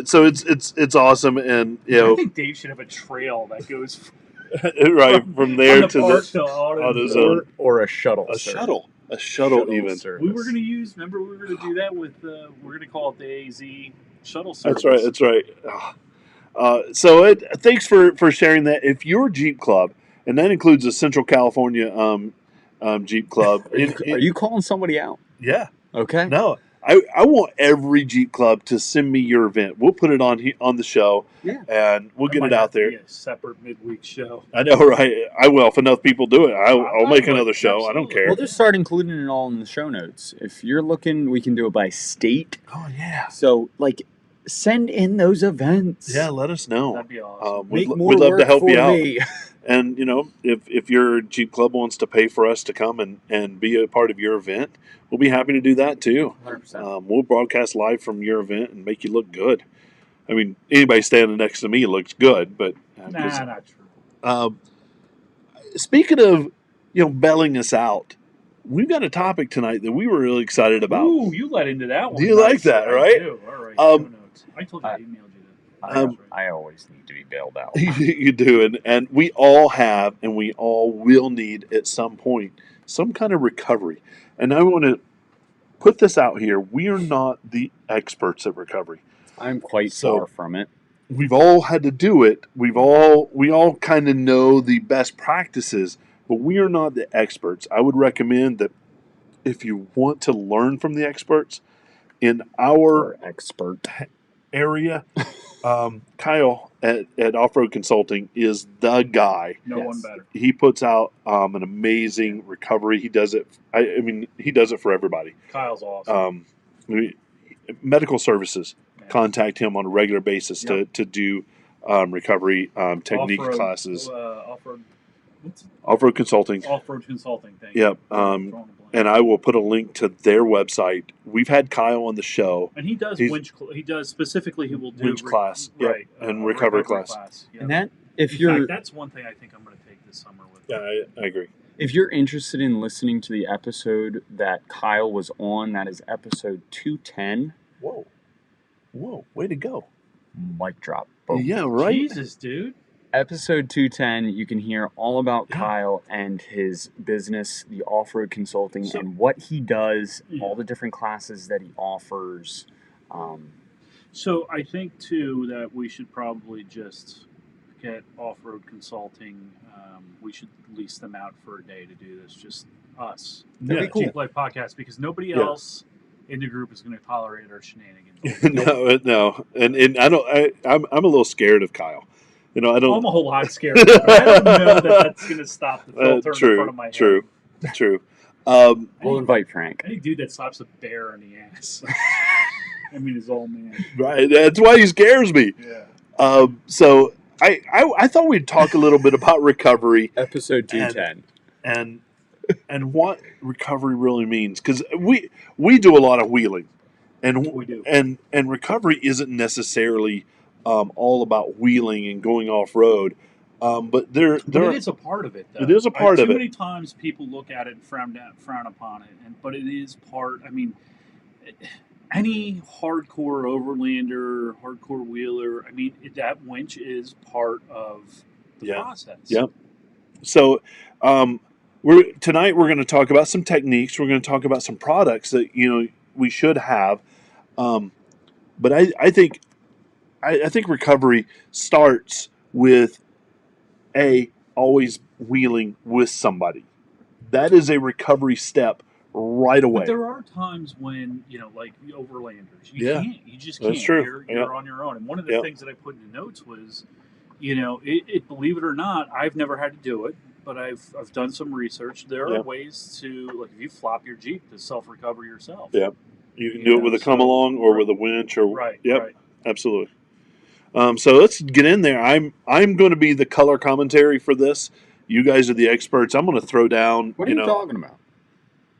So it's awesome, and I think Dave should have a trail that goes right from there to the AutoZone. Or a shuttle. A shuttle even. Service. We were going to use. Remember, we were going to do that with. We're going to call it the AZ shuttle service. That's right. So thanks for sharing that. If your Jeep club, and that includes the Central California Jeep Club, are you calling somebody out? Yeah. Okay. No, I want every Jeep club to send me your event. We'll put it on the show, and we'll get it out there. Be a separate midweek show. I know, right? I will. If enough people do it, I'll make another show. Absolutely. I don't care. We'll just start including it all in the show notes. If you're looking, we can do it by state. Oh yeah. So send in those events. Yeah, let us know. That'd be awesome. We'd love to help you out. And if your Jeep club wants to pay for us to come and be a part of your event, we'll be happy to do that too. 100%. We'll broadcast live from your event and make you look good. I mean, anybody standing next to me looks good, but not true. Speaking of belling us out, we've got a topic tonight that we were really excited about. Ooh, you let into that one. Do you like that, right? I do. All right. I told you I emailed you that. I always need to be bailed out. You do, and we all have, and we all will need at some point some kind of recovery. And I want to put this out here: we are not the experts at recovery. I'm quite far from it. We've all had to do it. We all kind of know the best practices, but we are not the experts. I would recommend that if you want to learn from the experts in our expert area, Kyle at Off-Road Consulting is the guy. No one better. He puts out an amazing recovery. He does it. He does it for everybody. Kyle's awesome. Medical services contact him on a regular basis to do recovery technique off-road, classes. Off-road Consulting. Off-road Consulting. Thank Yep. you. And I will put a link to their website. We've had Kyle on the show. And he does winch. He does specifically. He will do winch class, right? And recovery class. Yep. And that, that's one thing I think I'm going to take this summer with. Yeah, I agree. If you're interested in listening to the episode that Kyle was on, that is episode 210. Whoa! Way to go! Mic drop. Boom. Yeah, right. Jesus, dude. Episode 210, you can hear all about Kyle and his business, the Off-Road Consulting, and what he does, all the different classes that he offers. So I think, too, that we should probably just get Off-Road Consulting. We should lease them out for a day to do this, just us. That'd be cool. Jeeplife podcast, because nobody else in the group is going to tolerate our shenanigans. No. And I'm a little scared of Kyle. I'm a whole lot scared. But I don't know that that's going to stop the filter in front of my head. True. We'll invite Frank. Any dude that slaps a bear in the ass. His old man. Right. That's why he scares me. Yeah. So I thought we'd talk a little bit about recovery. Episode 210. And what recovery really means, because we do a lot of wheeling, and we do. And recovery isn't necessarily all about wheeling and going off road, but it is a part of it. Though. It is a part of it. Too many times people look at it and frown upon it, but it is part. Any hardcore overlander, hardcore wheeler, that winch is part of the process. Yep. So, tonight we're going to talk about some techniques. We're going to talk about some products that we should have. Um, but I think recovery starts with always wheeling with somebody. That is a recovery step right away. But there are times when, like the overlanders, you just That's can't. true. You're on your own. And one of the things that I put in the notes was, believe it or not, I've never had to do it, but I've done some research. There are ways to, like, if you flop your Jeep, to self recover yourself. Yeah, you can do it with a come along or with a winch or right. Absolutely. So let's get in there. I'm going to be the color commentary for this. You guys are the experts. I'm going to throw down. What are you talking about?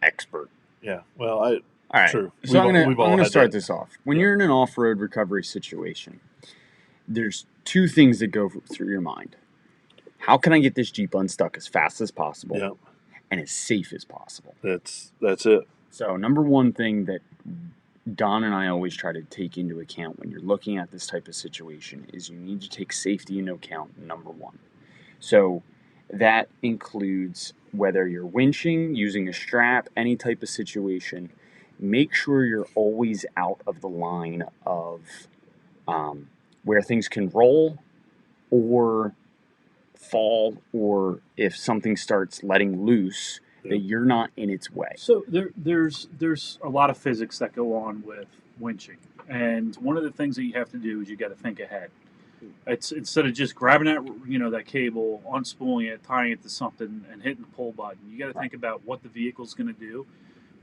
Expert. Yeah. Well, all right. True. So I'm going to start this off. When you're in an off-road recovery situation, there's two things that go through your mind. How can I get this Jeep unstuck as fast as possible and as safe as possible? That's it. So number one thing that Don and I always try to take into account when you're looking at this type of situation is you need to take safety into account, number one. So that includes whether you're winching, using a strap, any type of situation. Make sure you're always out of the line of where things can roll or fall, or if something starts letting loose, that you're not in its way. So there's a lot of physics that go on with winching, and one of the things that you have to do is you got to think ahead. It's instead of just grabbing that cable, unspooling it, tying it to something, and hitting the pull button. You got to think about what the vehicle's going to do.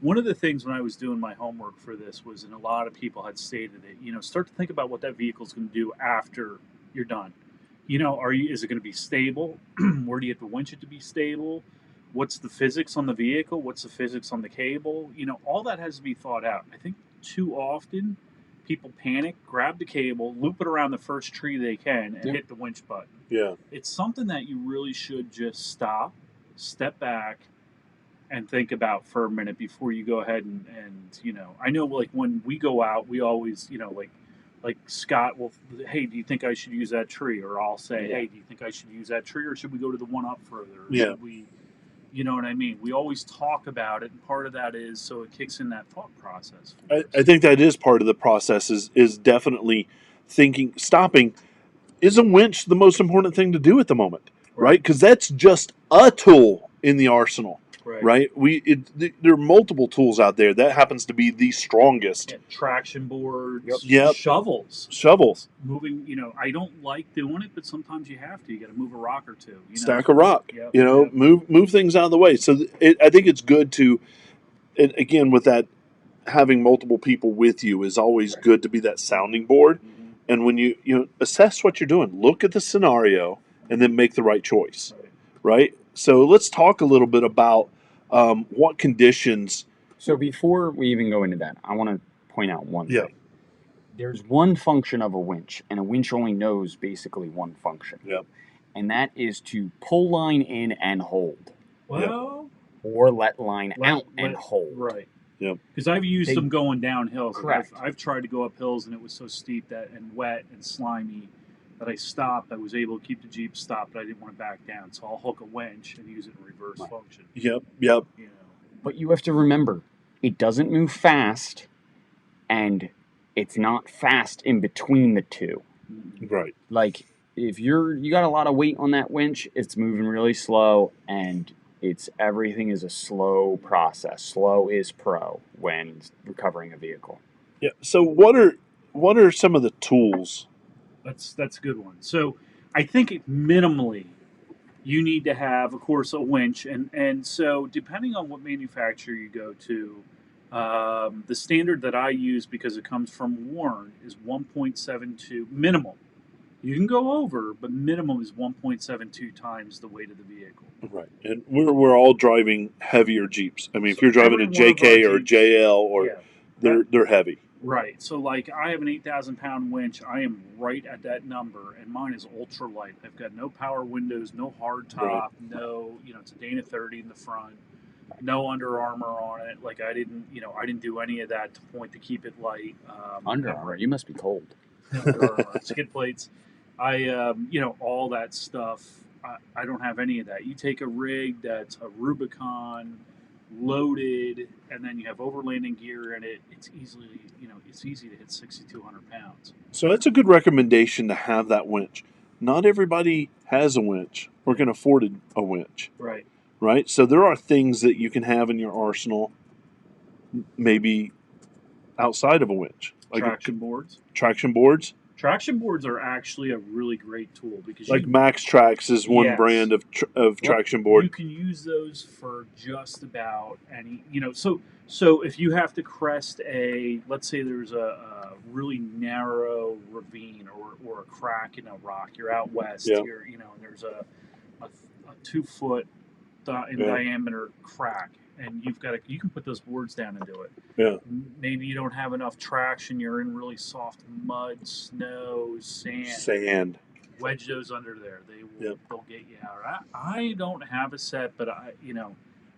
One of the things when I was doing my homework for this was, and a lot of people had stated it, start to think about what that vehicle's going to do after you're done. Is it going to be stable? Where do you have to winch it to be stable? What's the physics on the vehicle? What's the physics on the cable? All that has to be thought out. I think too often people panic, grab the cable, loop it around the first tree they can, and hit the winch button. Yeah. It's something that you really should just stop, step back, and think about for a minute before you go ahead and I know, like, when we go out, we always, like Scott will, hey, do you think I should use that tree? Or I'll say, hey, do you think I should use that tree, or should we go to the one up further? Or should we, you know what I mean? We always talk about it, and part of that is so it kicks in that thought process. I think that is part of the process is definitely stopping. Is a winch the most important thing to do at the moment, right? Because that's just a tool in the arsenal. Right. There are multiple tools out there. That happens to be the strongest. Yeah, traction boards. Yep. Shovels. Moving. I don't like doing it, but sometimes you have to. You got to move a rock or two. Stack a rock. Yep. Move things out of the way. So I think it's good to, again, with that, having multiple people with you is always good to be that sounding board. Mm-hmm. And when you assess what you're doing, look at the scenario, and then make the right choice. Right. So let's talk a little bit about what conditions. So before we even go into that, I want to point out one thing. There's one function of a winch, and a winch only knows basically one function. Yep. And that is to pull line in and hold. Well, or let line out and hold. Right. Yep. Because I've used them going down hills. Correct. I've tried to go up hills, and it was so steep and wet and slimy that I stopped. I was able to keep the Jeep stopped, but I didn't want to back down. So I'll hook a winch and use it in reverse function. Yep. But you have to remember, it doesn't move fast, and it's not fast in between the two. Right. Like, if you got a lot of weight on that winch, it's moving really slow, and everything is a slow process. Slow is pro when recovering a vehicle. Yeah. So what are some of the tools? That's a good one. So I think minimally you need to have, of course, a winch, and so depending on what manufacturer you go to, the standard that I use, because it comes from Warren, is 1.72 minimum. You can go over, but minimum is 1.72 times the weight of the vehicle. Right, and we're all driving heavier Jeeps. I mean, if you're driving a JK or a JL, or they're heavy. Right. So, like, I have an 8,000-pound winch. I am right at that number, and mine is ultra light. I've got no power windows, no hard top, no, it's a Dana 30 in the front, no Under Armour on it. Like, I didn't do any of that to keep it light. Under Armour, you must be cold. Under Armour, skid plates. All that stuff. I don't have any of that. You take a rig that's a Rubicon loaded, and then you have overlanding gear in it. It's easily, it's easy to hit 6,200 pounds. So that's a good recommendation to have that winch. Not everybody has a winch or can afford a winch. Right. Right? So there are things that you can have in your arsenal, maybe outside of a winch. Like traction boards. Traction boards? Traction boards are actually a really great tool because like Max Trax is one yes. brand of traction board. You can use those for just about any, so if you have to crest let's say there's a really narrow ravine or a crack in a rock, you're out west, Yeah. and there's a 2 foot in diameter crack, and you can put those boards down and do it. Yeah. Maybe you don't have enough traction, you're in really soft mud, snow, sand. Wedge those under there. They'll get you out. I don't have a set, but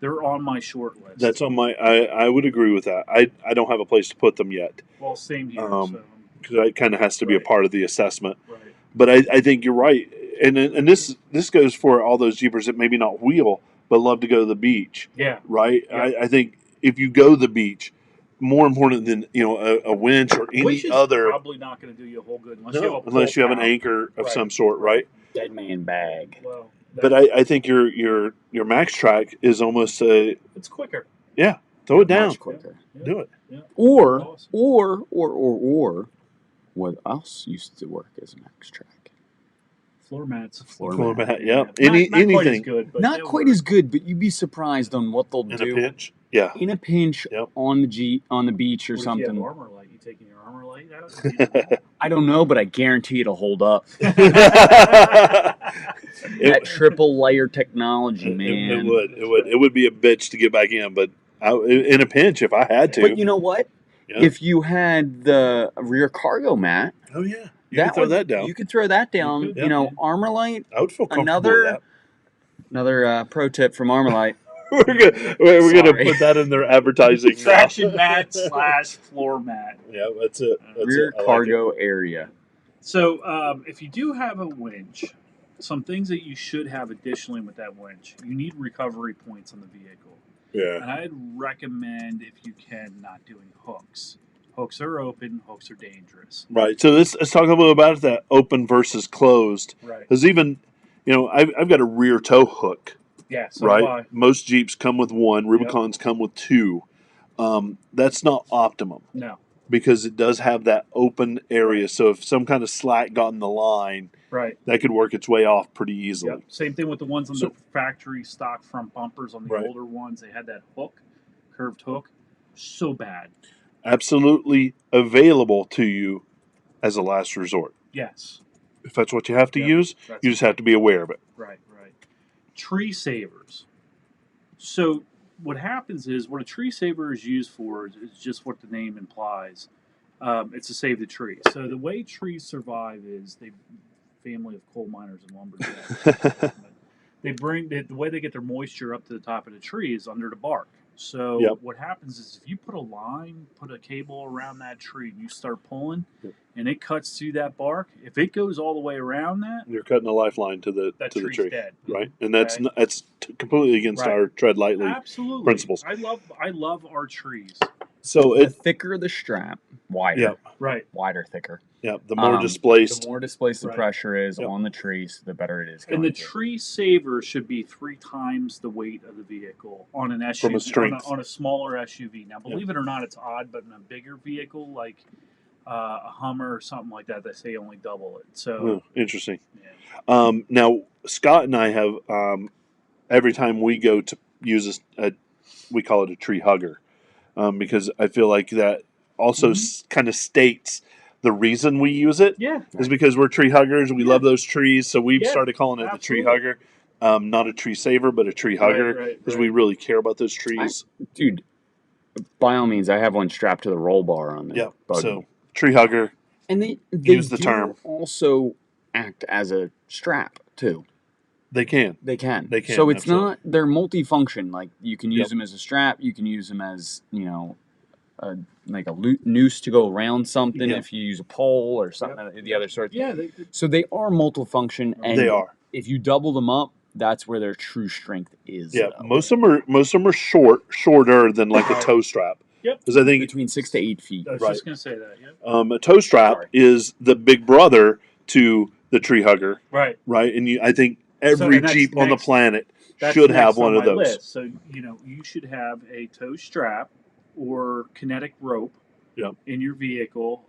they're on my short list. That's on my. I would agree with that. I don't have a place to put them yet. Well, same here. Because it kind of has to be a part of the assessment. Right. But I think you're right, and this goes for all those Jeepers that maybe not wheel but love to go to the beach. Yeah. Right. Yeah. I think if you go to the beach, more important than a winch or any other. Probably not going to do you a whole good unless you have an anchor of some sort, right? Dead man bag. Well, but I think your Max Track is almost it's quicker. Yeah, throw it down. Much quicker. Yeah. Do it. Yeah. Or what else used to work as Max Track? Floor mats. Floor mat. Yeah. Not Anything. Quite as good, but not quite as good, but you'd be surprised on what they'll do. In a pinch. Yeah. In a pinch on the beach or what something. If you have armor light? You taking your armor light out? I don't know, but I guarantee it'll hold up. That triple layer technology, man. It would be a bitch to get back in, but in a pinch if I had to. But you know what? Yeah. If you had the rear cargo mat, oh yeah, you could throw that down. You could throw that down. Armor light. I would feel comfortable with that. Another pro tip from Armorlight. we're gonna put that in their advertising. Traction mat / floor mat. Yeah, that's it. Rear cargo area. So if you do have a winch, some things that you should have additionally with that winch, you need recovery points on the vehicle. Yeah. And I'd recommend, if you can, not doing hooks. Hooks are open. Hooks are dangerous. Right. So let's talk a little about that open versus closed. Right. Because even, I've got a rear tow hook. Yeah. So right. Most Jeeps come with one. Rubicons come with two. That's not optimum. No. Because it does have that open area. Right. So if some kind of slack got in the line, right, that could work its way off pretty easily. Yep. Same thing with the ones on the factory stock front bumpers on the older ones. They had that hook, curved hook. So bad. Absolutely available to you as a last resort. Yes. If that's what you have to use, you just have to be aware of it. Right. Tree savers. So what happens is, what a tree saver is used for is just what the name implies. It's to save the tree. So the way trees survive is family of coal miners and lumberjacks. The way they get their moisture up to the top of the tree is under the bark. So what happens is, if you put a cable around that tree, and you start pulling, and it cuts through that bark, if it goes all the way around that, you're cutting a lifeline to the tree, dead. Right? And that's completely against our tread lightly principles. I love our trees. So the thicker the strap, wider. Yep. Right. Wider, thicker. Yeah. The more displaced. The more displaced the pressure is on the tree, so the better it is. And the tree saver should be 3 times the weight of the vehicle on an SUV. From a strength. On a smaller SUV. Now, believe it or not, it's odd, but in a bigger vehicle like a Hummer or something like that, they say only double it. So interesting. Yeah. Now, Scott and I have every time we go to use we call it a tree hugger. Because I feel like that also kind of states the reason we use it. Yeah. Is because we're tree huggers. We love those trees. So we've started calling it the tree hugger. Not a tree saver, but a tree hugger. Because we really care about those trees. Dude, by all means, I have one strapped to the roll bar on there. Yeah. So tree hugger. And they use the term. Also act as a strap, too. They can. So it's not, they're multifunction. Like, you can use them as a strap. You can use them as, like a noose to go around something if you use a pole or something of the other sort. Yeah. So they are multifunction. And they are. if you double them up, that's where their true strength is. Yeah, though. most of them are shorter than like a toe strap. Yep. Because I think between 6 to 8 feet. I was Right. just gonna say that. Yeah. A toe strap is the big brother to the tree hugger, Right. right? And I think every and that's Jeep on the next- planet That's should next have on one of my those. list. So you should have a toe strap or kinetic rope Yep. in your vehicle,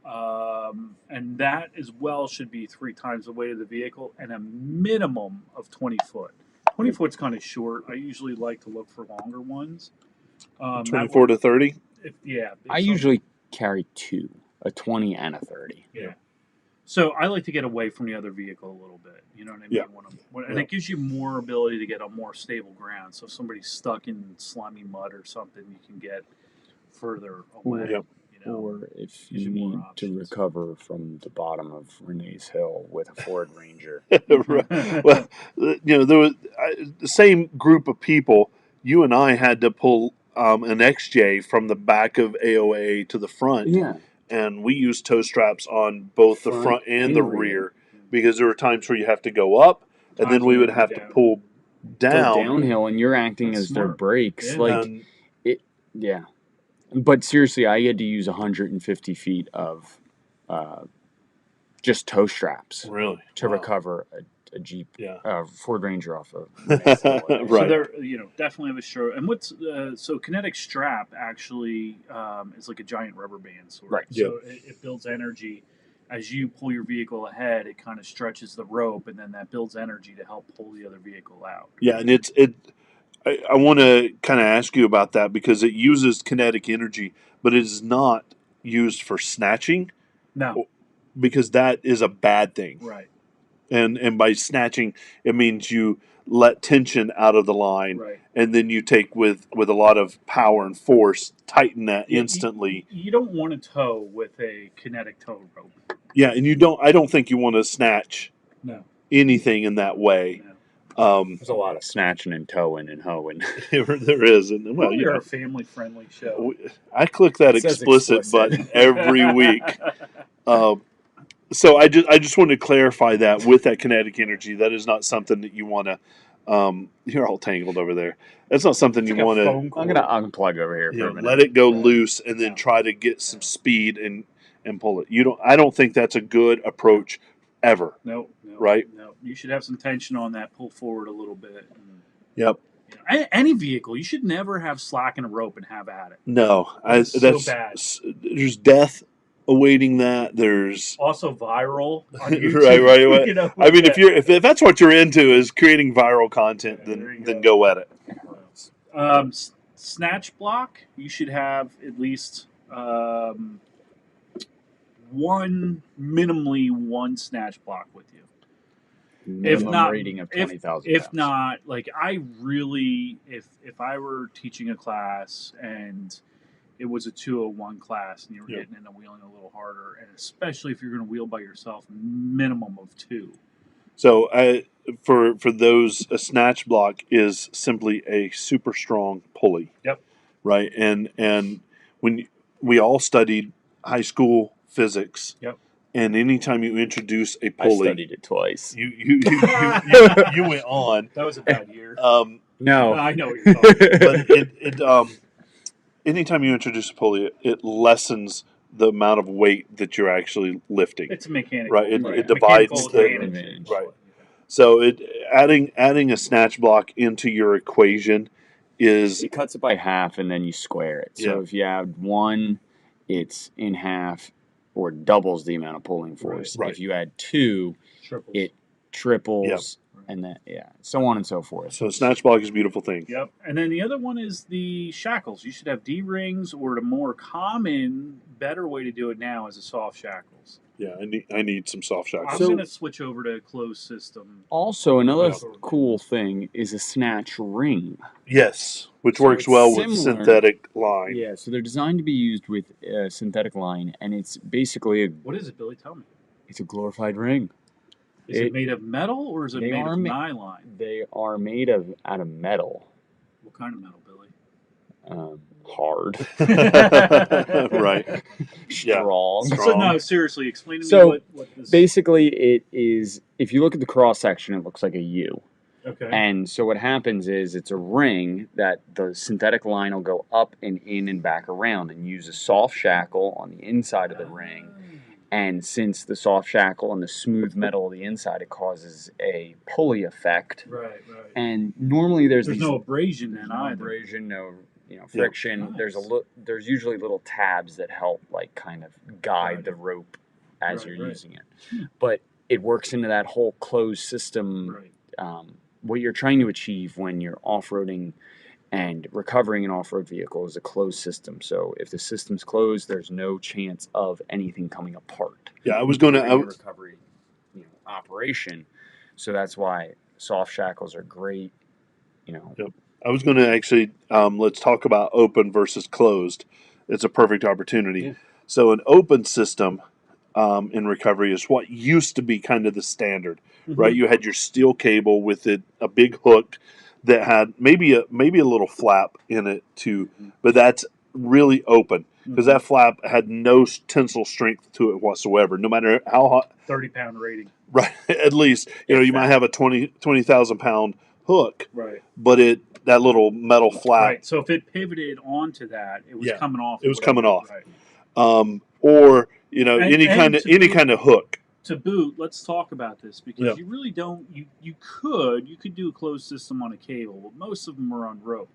and that as well should be 3 times the weight of the vehicle and a minimum of 20 foot. 20 foot's kind of short. I usually like to look for longer ones. 24 to 30. I usually carry 2, a 20 and a 30. Yeah. So I like to get away from the other vehicle a little bit. You know what I mean? Yeah. And it gives you more ability to get on more stable ground. So if somebody's stuck in slimy mud or something, you can get further away. Yep. Or if Gives you you more need to options. recover from the bottom of Renee's Hill with a Ford Ranger. Right. Well, there was the same group of people. You and I had to pull an XJ from the back of AOA to the front. Yeah. And we used toe straps on both the front and the rear because there were times where you have to go up, and then we would have to pull down. Go downhill, and you're acting as their brakes. Yeah. Yeah. But seriously, I had to use 150 feet of just toe straps Really? to recover a Jeep, Ford Ranger off of. Right. So they're definitely have a show. And what's so kinetic strap actually is like a giant rubber band sort of. Right. So it builds energy as you pull your vehicle ahead. It kind of stretches the rope, and then that builds energy to help pull the other vehicle out. Yeah, and I want to kind of ask you about that because it uses kinetic energy, but it is not used for snatching. No. Because that is a bad thing. Right. And by snatching, it means you let tension out of the line, Right. and then you take with a lot of power and force, tighten that instantly. You don't want to tow with a kinetic tow rope. Yeah, and I don't think you want to snatch anything in that way. No. There's a lot of snatching and towing and hoeing. There is, and well, you're a family-friendly show. I click that explicit button every week. So I just wanted to clarify that with that kinetic energy, that is not something that you want to. You're all tangled over there. That's not something you want to. I'm gonna unplug over here for a minute. Let it go loose and then try to get some speed and pull it. I don't think that's a good approach ever. No. Right? No. You should have some tension on that. Pull forward a little bit. Yep. Any vehicle, you should never have slack in a rope and have at it. No, that's so bad. There's death awaiting that. There's also viral on YouTube. right. I mean, if that's what you're into is creating viral content, then go at it. Snatch block, you should have at least minimally one snatch block with you. Minimum rating of 20,000. If not, like I really, if I were teaching a class and it was a 201 class and you were getting into wheeling a little harder, and especially if you're going to wheel by yourself, minimum of 2. So for those, a snatch block is simply a super strong pulley. Yep. Right, and when we all studied high school physics. Yep. And anytime you introduce a pulley, I studied it twice. You went on. That was a bad year. No, I know what you're talking about. But anytime you introduce a pulley, it lessens the amount of weight that you're actually lifting. It's a mechanical, right? It divides the advantage. Right. So adding a snatch block into your equation is it cuts it by half and then you square it. So if you add 1, it's in half or doubles the amount of pulling force. Right. If you add 2, it triples. And then, so on and so forth. So snatch block is a beautiful thing. Yep. And then the other one is the shackles. You should have D-rings, or the more common, better way to do it now is a soft shackles. Yeah, I need some soft shackles. I'm going to switch over to a closed system. Also, another cool thing is a snatch ring. Yes, which works well with synthetic line. Yeah, so they're designed to be used with synthetic line, and it's basically What is it, Billy? Tell me. It's a glorified ring. Is it made of metal or is it made of nylon? They are made out of metal. What kind of metal, Billy? hard. Right. Strong. So no, seriously, explain to me So what this. basically, it is. If you look at the cross section, it looks like a U. Okay. And so what happens is it's a ring that the synthetic line will go up and in and back around, and use a soft shackle on the inside of the ring. And since the soft shackle and the smooth metal of the inside, it causes a pulley effect. Right. And normally there's no abrasion then no either. abrasion, no friction. Nice. There's usually little tabs that help like kind of guide the rope as you're using it. But it works into that whole closed system. Right. What you're trying to achieve when you're off-roading and recovering an off-road vehicle is a closed system. So if the system's closed, there's no chance of anything coming apart. Yeah, I was going to recovery, operation. So that's why soft shackles are great. Yep. I was going to actually let's talk about open versus closed. It's a perfect opportunity. Yeah. So an open system in recovery is what used to be kind of the standard, right? You had your steel cable with a big hook that had maybe a little flap in it too, but that's really open because that flap had no tensile strength to it whatsoever, no matter how hot. 30-pound rating. Right, at least you might have a 20,000 pound hook, right? But that little metal flap. Right. So if it pivoted onto that, it was coming off. It was coming off. Right. Or any kind of hook. To boot, let's talk about this because you really don't. You could do a closed system on a cable, but most of them are on rope.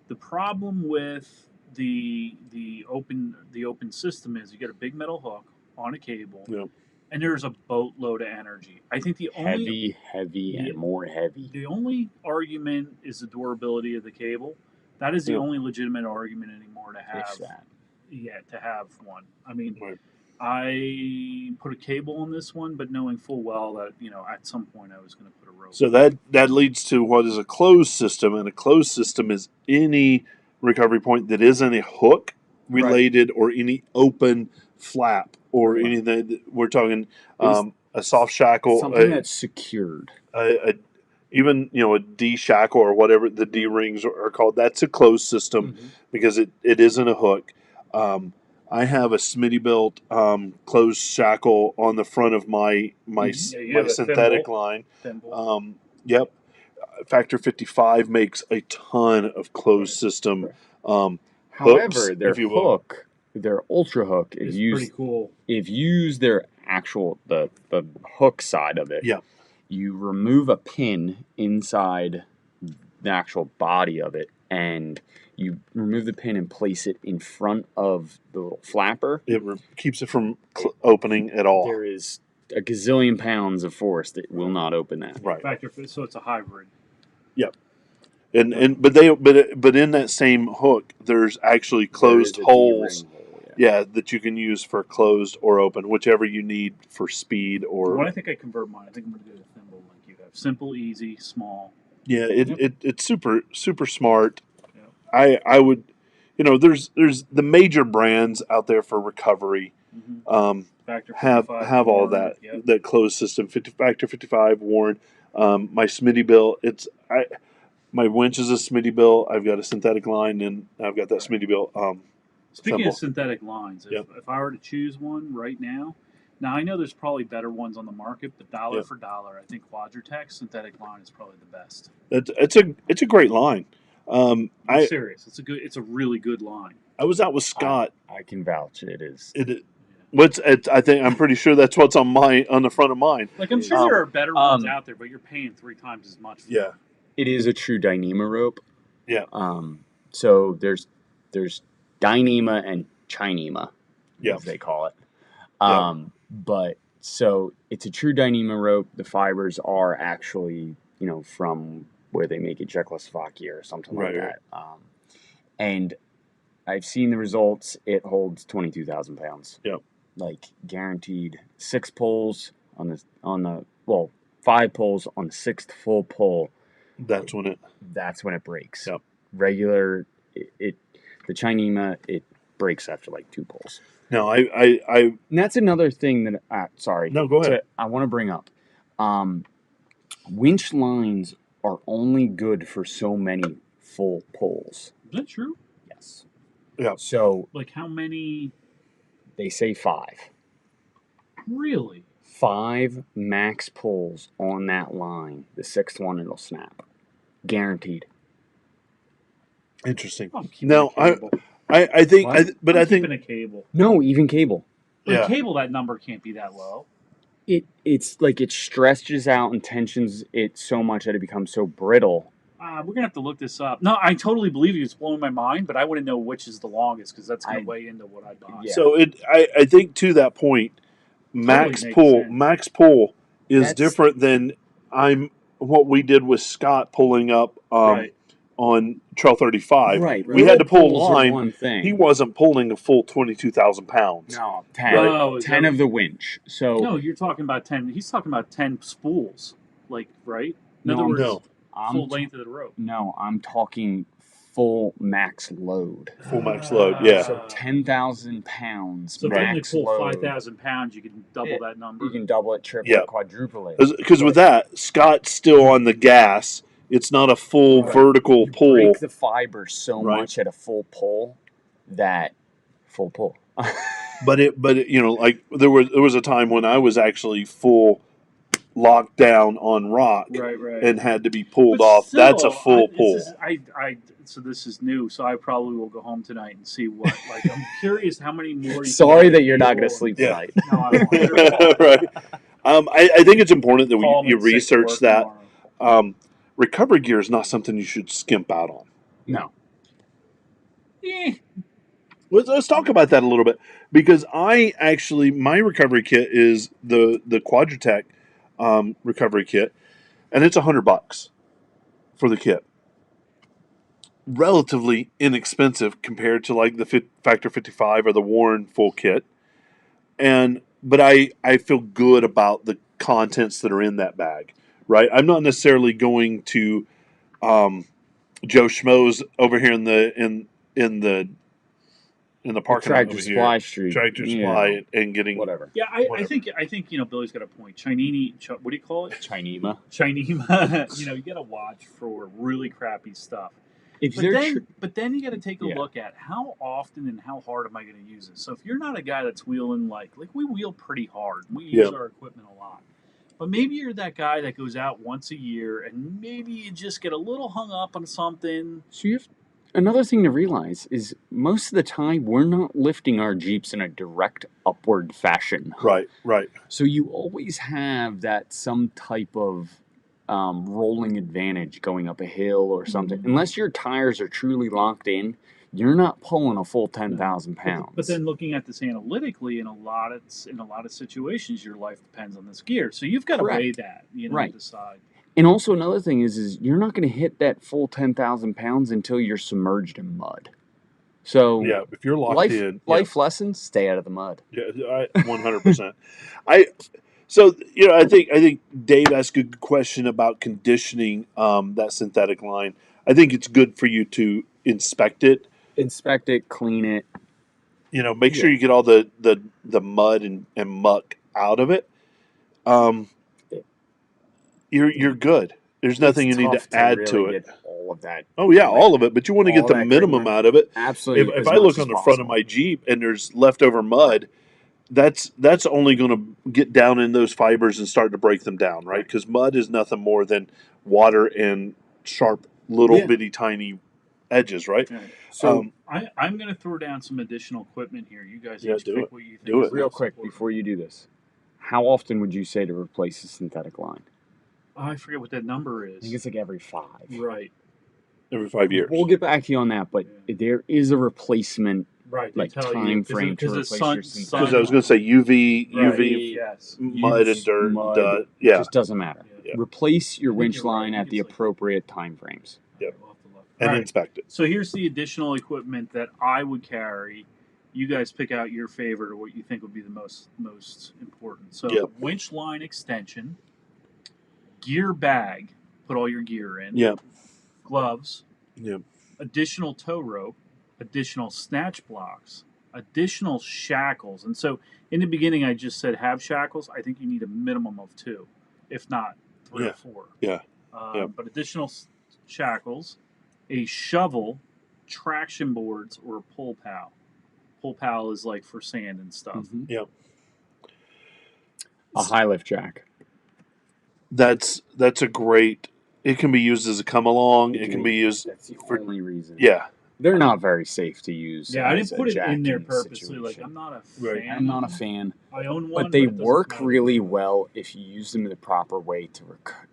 The problem with the open system is you get a big metal hook on a cable. Yeah. And there's a boatload of energy. I think the only heavy, and more heavy. The only argument is the durability of the cable. That is the only legitimate argument anymore to have. To have one. I mean, I put a cable on this one, but knowing full well that at some point I was going to put a rope. So that leads to what is a closed system, and a closed system is any recovery point that isn't a hook related or any open flap. Or anything, we're talking a soft shackle, something that's secured. Even a D shackle or whatever the D rings are called. That's a closed system because it isn't a hook. I have a Smittybilt closed shackle on the front of my synthetic line. Yep, Factor 55 makes a ton of closed system. However, their hook. Their ultra hook is pretty cool. If you use their actual the hook side of it, you remove a pin inside the actual body of it, and you remove the pin and place it in front of the little flapper. It keeps it from opening at all. There is a gazillion pounds of force that will not open that. Right. So it's a hybrid. Yep. But in that same hook, there's actually closed holes. That you can use for closed or open, whichever you need for speed or. Well, I think I convert mine. I think I'm going to do the thimble like you have. Simple, easy, small. Yeah, it's super smart. Yeah. I would, there's the major brands out there for recovery. Have all that that closed system. Factor 55 Warren. My Smittybilt. My winch is a Smittybilt. I've got a synthetic line, and I've got that Smittybilt. Speaking of synthetic lines, if I were to choose one right now I know there's probably better ones on the market, but dollar for dollar, I think Quadratec's synthetic line is probably the best. It's a great line. I'm serious. It's a really good line. I was out with Scott. I can vouch. It is. I'm pretty sure that's what's on the front of mine. Like I'm sure there are better ones out there, but you're paying 3 times as much. For It is a true Dyneema rope. Yeah. So there's Dyneema and Chineema, as they call it. But so it's a true Dyneema rope. The fibers are actually, from where they make it, Czechoslovakia or something like that. And I've seen the results. It holds 22,000 pounds. Yep. Like guaranteed 6 pulls on the 5 pulls on the 6th full pull. That's when it breaks. Yep. Regular, the Chineema, it breaks after like 2 pulls. No, and that's another thing that sorry. No, go ahead. I want to bring up. Winch lines are only good for so many full pulls. Is that true? Yes. Yeah. So Like how many? they say 5. Really? 5 max pulls on that line. The 6th one, it'll snap. Guaranteed. Interesting. I'm keeping Now, a cable. I think, What? but I'm I think, keeping a cable. No, even cable. But yeah. a cable, that number can't be that low. It's like it stretches out and tensions it so much that it becomes so brittle. We're gonna have to look this up. No, I totally believe you. It's blowing my mind, but I want to know which is the longest because that's gonna weigh into what I buy. Yeah. So I think to that point, max Totally makes pull sense. max pull is That's- different than what we did with Scott pulling up Right. on Trail 35. Right. We had to pull Pulls are line. one thing. He wasn't pulling a full 22,000 pounds. No, 10. Right. Oh, 10 of the winch. So No, you're talking about 10. He's talking about 10 spools, like, right? In No, other words, No, full length of the rope. No, I'm talking full max load. full max load. Yeah. So 10,000 pounds So if you only max pull load. 5,000 pounds, you can double that number. You can double it, triple Yeah. it, quadruple it. Because with that, Scott's still on the gas. It's not a full Right. vertical You pull. break the fiber so Right. much at a full pull that full pull. But like there was a time when I was actually full locked down on rock Right. and had to be pulled But off. still, That's a full pull. So this is new, so I probably will go home tonight and see what. Like, I'm curious how many more. You Sorry can that you're not going to pull. sleep Yeah. tonight. No, I won't. Right. I think it's important that Call me you sick to research work that. tomorrow. Recovery gear is not something you should skimp out on. No. Eh. Let's talk about that a little bit, because my recovery kit is the Quadratech recovery kit, and it's $100 for the kit. Relatively inexpensive compared to like the Factor 55 or the Warren full kit, but I feel good about the contents that are in that bag. Right, I'm not necessarily going to Joe Schmo's over here in the parking lot Tractor over Supply here, Street. Tractor Yeah. Supply, and getting Whatever. Yeah, I Whatever. think Billy's got a point. Chinini, what do you call it? Chinema. Chinema. You got to watch for really crappy stuff. If But then you got to take a Yeah. look at how often and how hard am I going to use it. So if you're not a guy that's wheeling like we wheel pretty hard, we use our equipment a lot. But maybe you're that guy that goes out once a year and maybe you just get a little hung up on something. So another thing to realize is most of the time we're not lifting our Jeeps in a direct upward fashion. right. So you always have that some type of rolling advantage going up a hill or something. Unless your tires are truly locked in, you're not pulling a full 10,000 pounds. But then looking at this analytically, in a lot of situations, your life depends on this gear. So you've got to weigh that, Right. decide. And also another thing is you're not going to hit that full 10,000 pounds until you're submerged in mud. So Yeah, if you're locked in, life lessons, stay out of the mud. Yeah, 100%. I think Dave asked a good question about conditioning that synthetic line. I think it's good for you to inspect it, clean it. Make sure you get all the mud and muck out of it. You're good. There's nothing you need to add to it. Get all of that. Oh yeah, all of it. But you want to get the minimum out of it. Absolutely. If I look on the front of my Jeep and there's leftover mud, that's only going to get down in those fibers and start to break them down, right? Because mud is nothing more than water and sharp little bitty tiny edges, right? So I'm going to throw down some additional equipment here. You guys each pick what you think. Do it. Real quick before you do this. How often would you say to replace a synthetic line? I forget what that number is. I think it's like every 5. Right. Every 5 years. We'll get back to you on that, but there is a replacement time frame to replace your synthetic. Because I was going to say UV, yes. mud and dirt, mud, and yeah, it just doesn't matter. Yeah. Replace your winch line at the appropriate time frames. Yep. And inspect it. So here's the additional equipment that I would carry. You guys pick out your favorite or what you think would be the most important. So winch line extension, gear bag, put all your gear in. Yep. Gloves. Yep. Additional tow rope, additional snatch blocks, additional shackles. And so in the beginning I just said have shackles. I think you need a minimum of 2, if not 3 or 4. Yeah. But additional shackles, a shovel, traction boards or a pull pal. Pull pal is like for sand and stuff. Yep. A high lift jack. That's a great. It can be used as a come along. It can be used. That's the for only reason. Yeah. They're not very safe to use. Yeah, I as didn't put a it in there jacking purposely. Like, situation. I'm not a Right. fan. I'm not a fan. I own one, But they it doesn't work come out of really the- well if you use them in the proper way to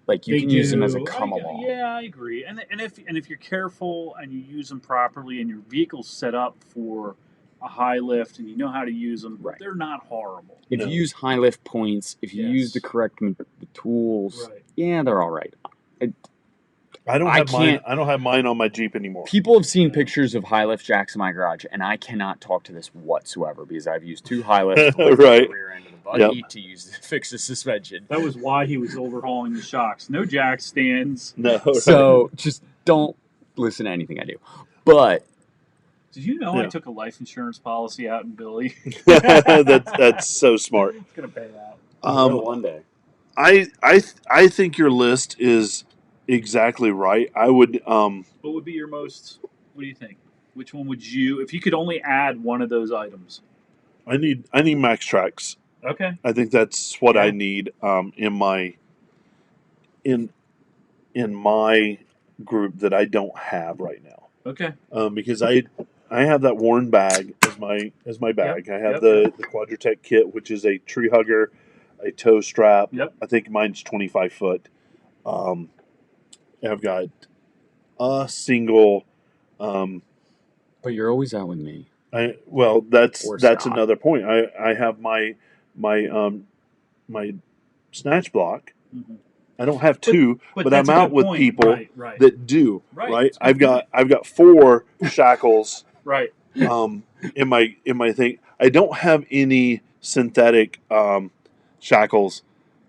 like you They can use them as a do. come along. Yeah, I agree. And if you're careful and you use them properly and your vehicle's set up for a high lift and you know how to use them, Right. they're not horrible. If No. you use high lift points, if you use the correct the tools, Right. yeah, they're all right. I don't I have mine. can't- I don't have mine on my Jeep anymore. People have seen Yeah. pictures of high lift jacks in my garage, and I cannot talk to this whatsoever because I've used 2 high lifts to lift Right. the rear end of the buggy to use to fix the suspension. That was why he was overhauling the shocks. No jack stands. No. Right. So just don't listen to anything I do. But Did you know I Yeah. took a life insurance policy out in Billy? that's so smart. It's gonna pay out. one day. I think your list is exactly right. I would What would be your most? What do you think? Which one would you, if you could only add one of those items? I need max tracks. Okay. I think that's what I Yeah. need in my group that I don't have right now. Okay. Because I have that worn bag as my bag. I have the Quadratech kit, which is a tree hugger, a tow strap. Yep. I think mine's 25 foot. I've got a single. But you're always out with me. That's Or Scott. another point. I have my snatch block. Mhm. I don't have two, but that's I'm a out good with point. people Right. that do. Right. Right. It's a good I've got 4 shackles. Right. In my thing. I don't have any synthetic shackles.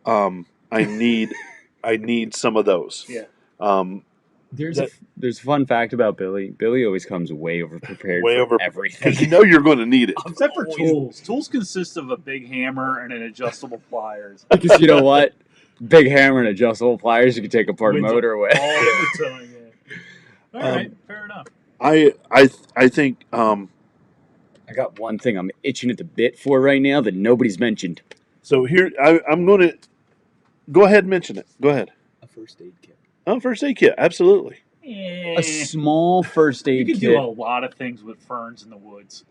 I need some of those. Yeah. There's a fun fact about Billy. Billy always comes way over prepared Way for over- everything. Because you know you're going to need it. Except for tools. Tools consist of a big hammer and an adjustable pliers. Because you know what? Big hammer and adjustable pliers, you can take apart a Wins motor all with. the time. Yeah. All right. Fair enough. I think I got one thing I'm itching at the bit for right now that nobody's mentioned. so. Here I'm going to go ahead and mention it. Go ahead. A first aid kit. Oh, first aid kit, absolutely. A small first You aid can kit. do a lot of things with ferns in the woods.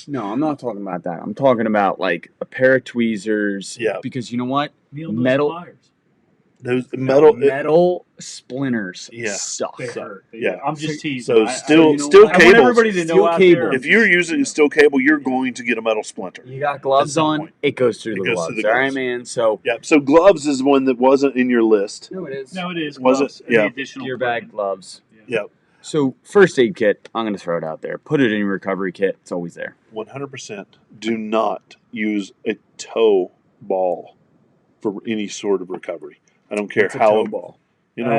No, I'm not talking about that. I'm talking about like a pair of tweezers. Yeah. Because you know what? Neil knows Metal- pliers. Those metal. Metal splinters Yeah. suck. They hurt. Yeah. I'm just teasing. So still you know still what? I want cables. everybody to know Steel out cable. there. If you're using steel cable, you're going to get a metal splinter. You got gloves some on, point. it goes through It the goes gloves. through the All right, gloves. man. So Yeah. So gloves is one that wasn't in your list. no, it is. No, it is. Was it? gloves and Yeah. The additional Gear bag, equipment. gloves. Yeah. Yep. So first aid kit, I'm gonna throw it out there. Put it in your recovery kit. It's always there. 100%. Do not use a tow ball for any sort of recovery. I don't care It's a how tow ball. you know. for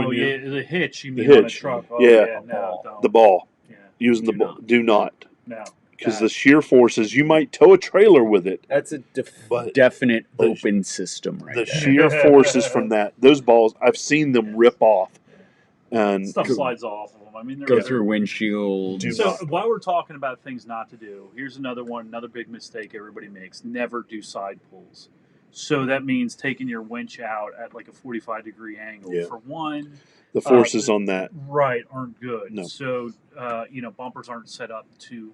Oh, when you- yeah, the hitch you The mean on a hitch. truck. Oh, Yeah. no, don't. the ball. Yeah. Using the Do ball. not. Do not. No. Because Bad. the shear forces, you might tow a trailer with it. That's a But definite the- open system right The there. sheer forces from those balls, I've seen them rip off. And Stuff slides off of them. I mean, they're Go through windshields. Do So not. while we're talking about things not to do, here's another one, another big mistake everybody makes. Never do side pulls. So that means taking your winch out at like a 45-degree angle. Yeah. For one, the forces on that. right, aren't good. No. So, bumpers aren't set up to,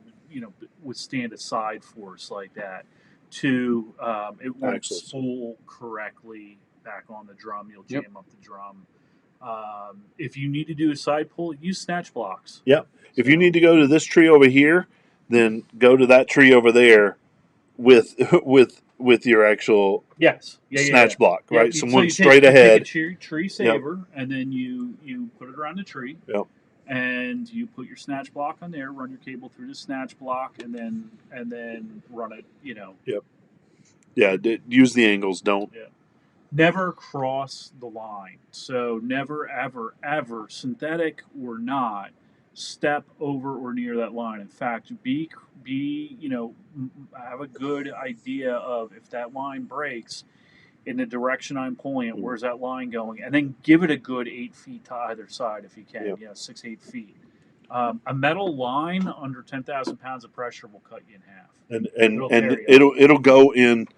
withstand a side force like that. Two, it won't Axles. spool correctly back on the drum. You'll Yep. jam up the drum. If you need to do a side pull, use snatch blocks. Yep. If you need to go to this tree over here, then go to that tree over there with your actual Yes. snatch block, Yeah, right? so Someone you straight take ahead. a tree saver, and then you put it around the tree. Yep. And you put your snatch block on there, run your cable through the snatch block, and then run it. Yeah, use the angles. Don't. Never cross the line. So never, ever, ever, synthetic or not, step over or near that line. In fact, have a good idea of if that line breaks in the direction I'm pulling it, where's that line going, and then give it a good 8 feet to either side if you can. Yep. 6-8 feet. A metal line under 10,000 pounds of pressure will cut you in half. And it'll go in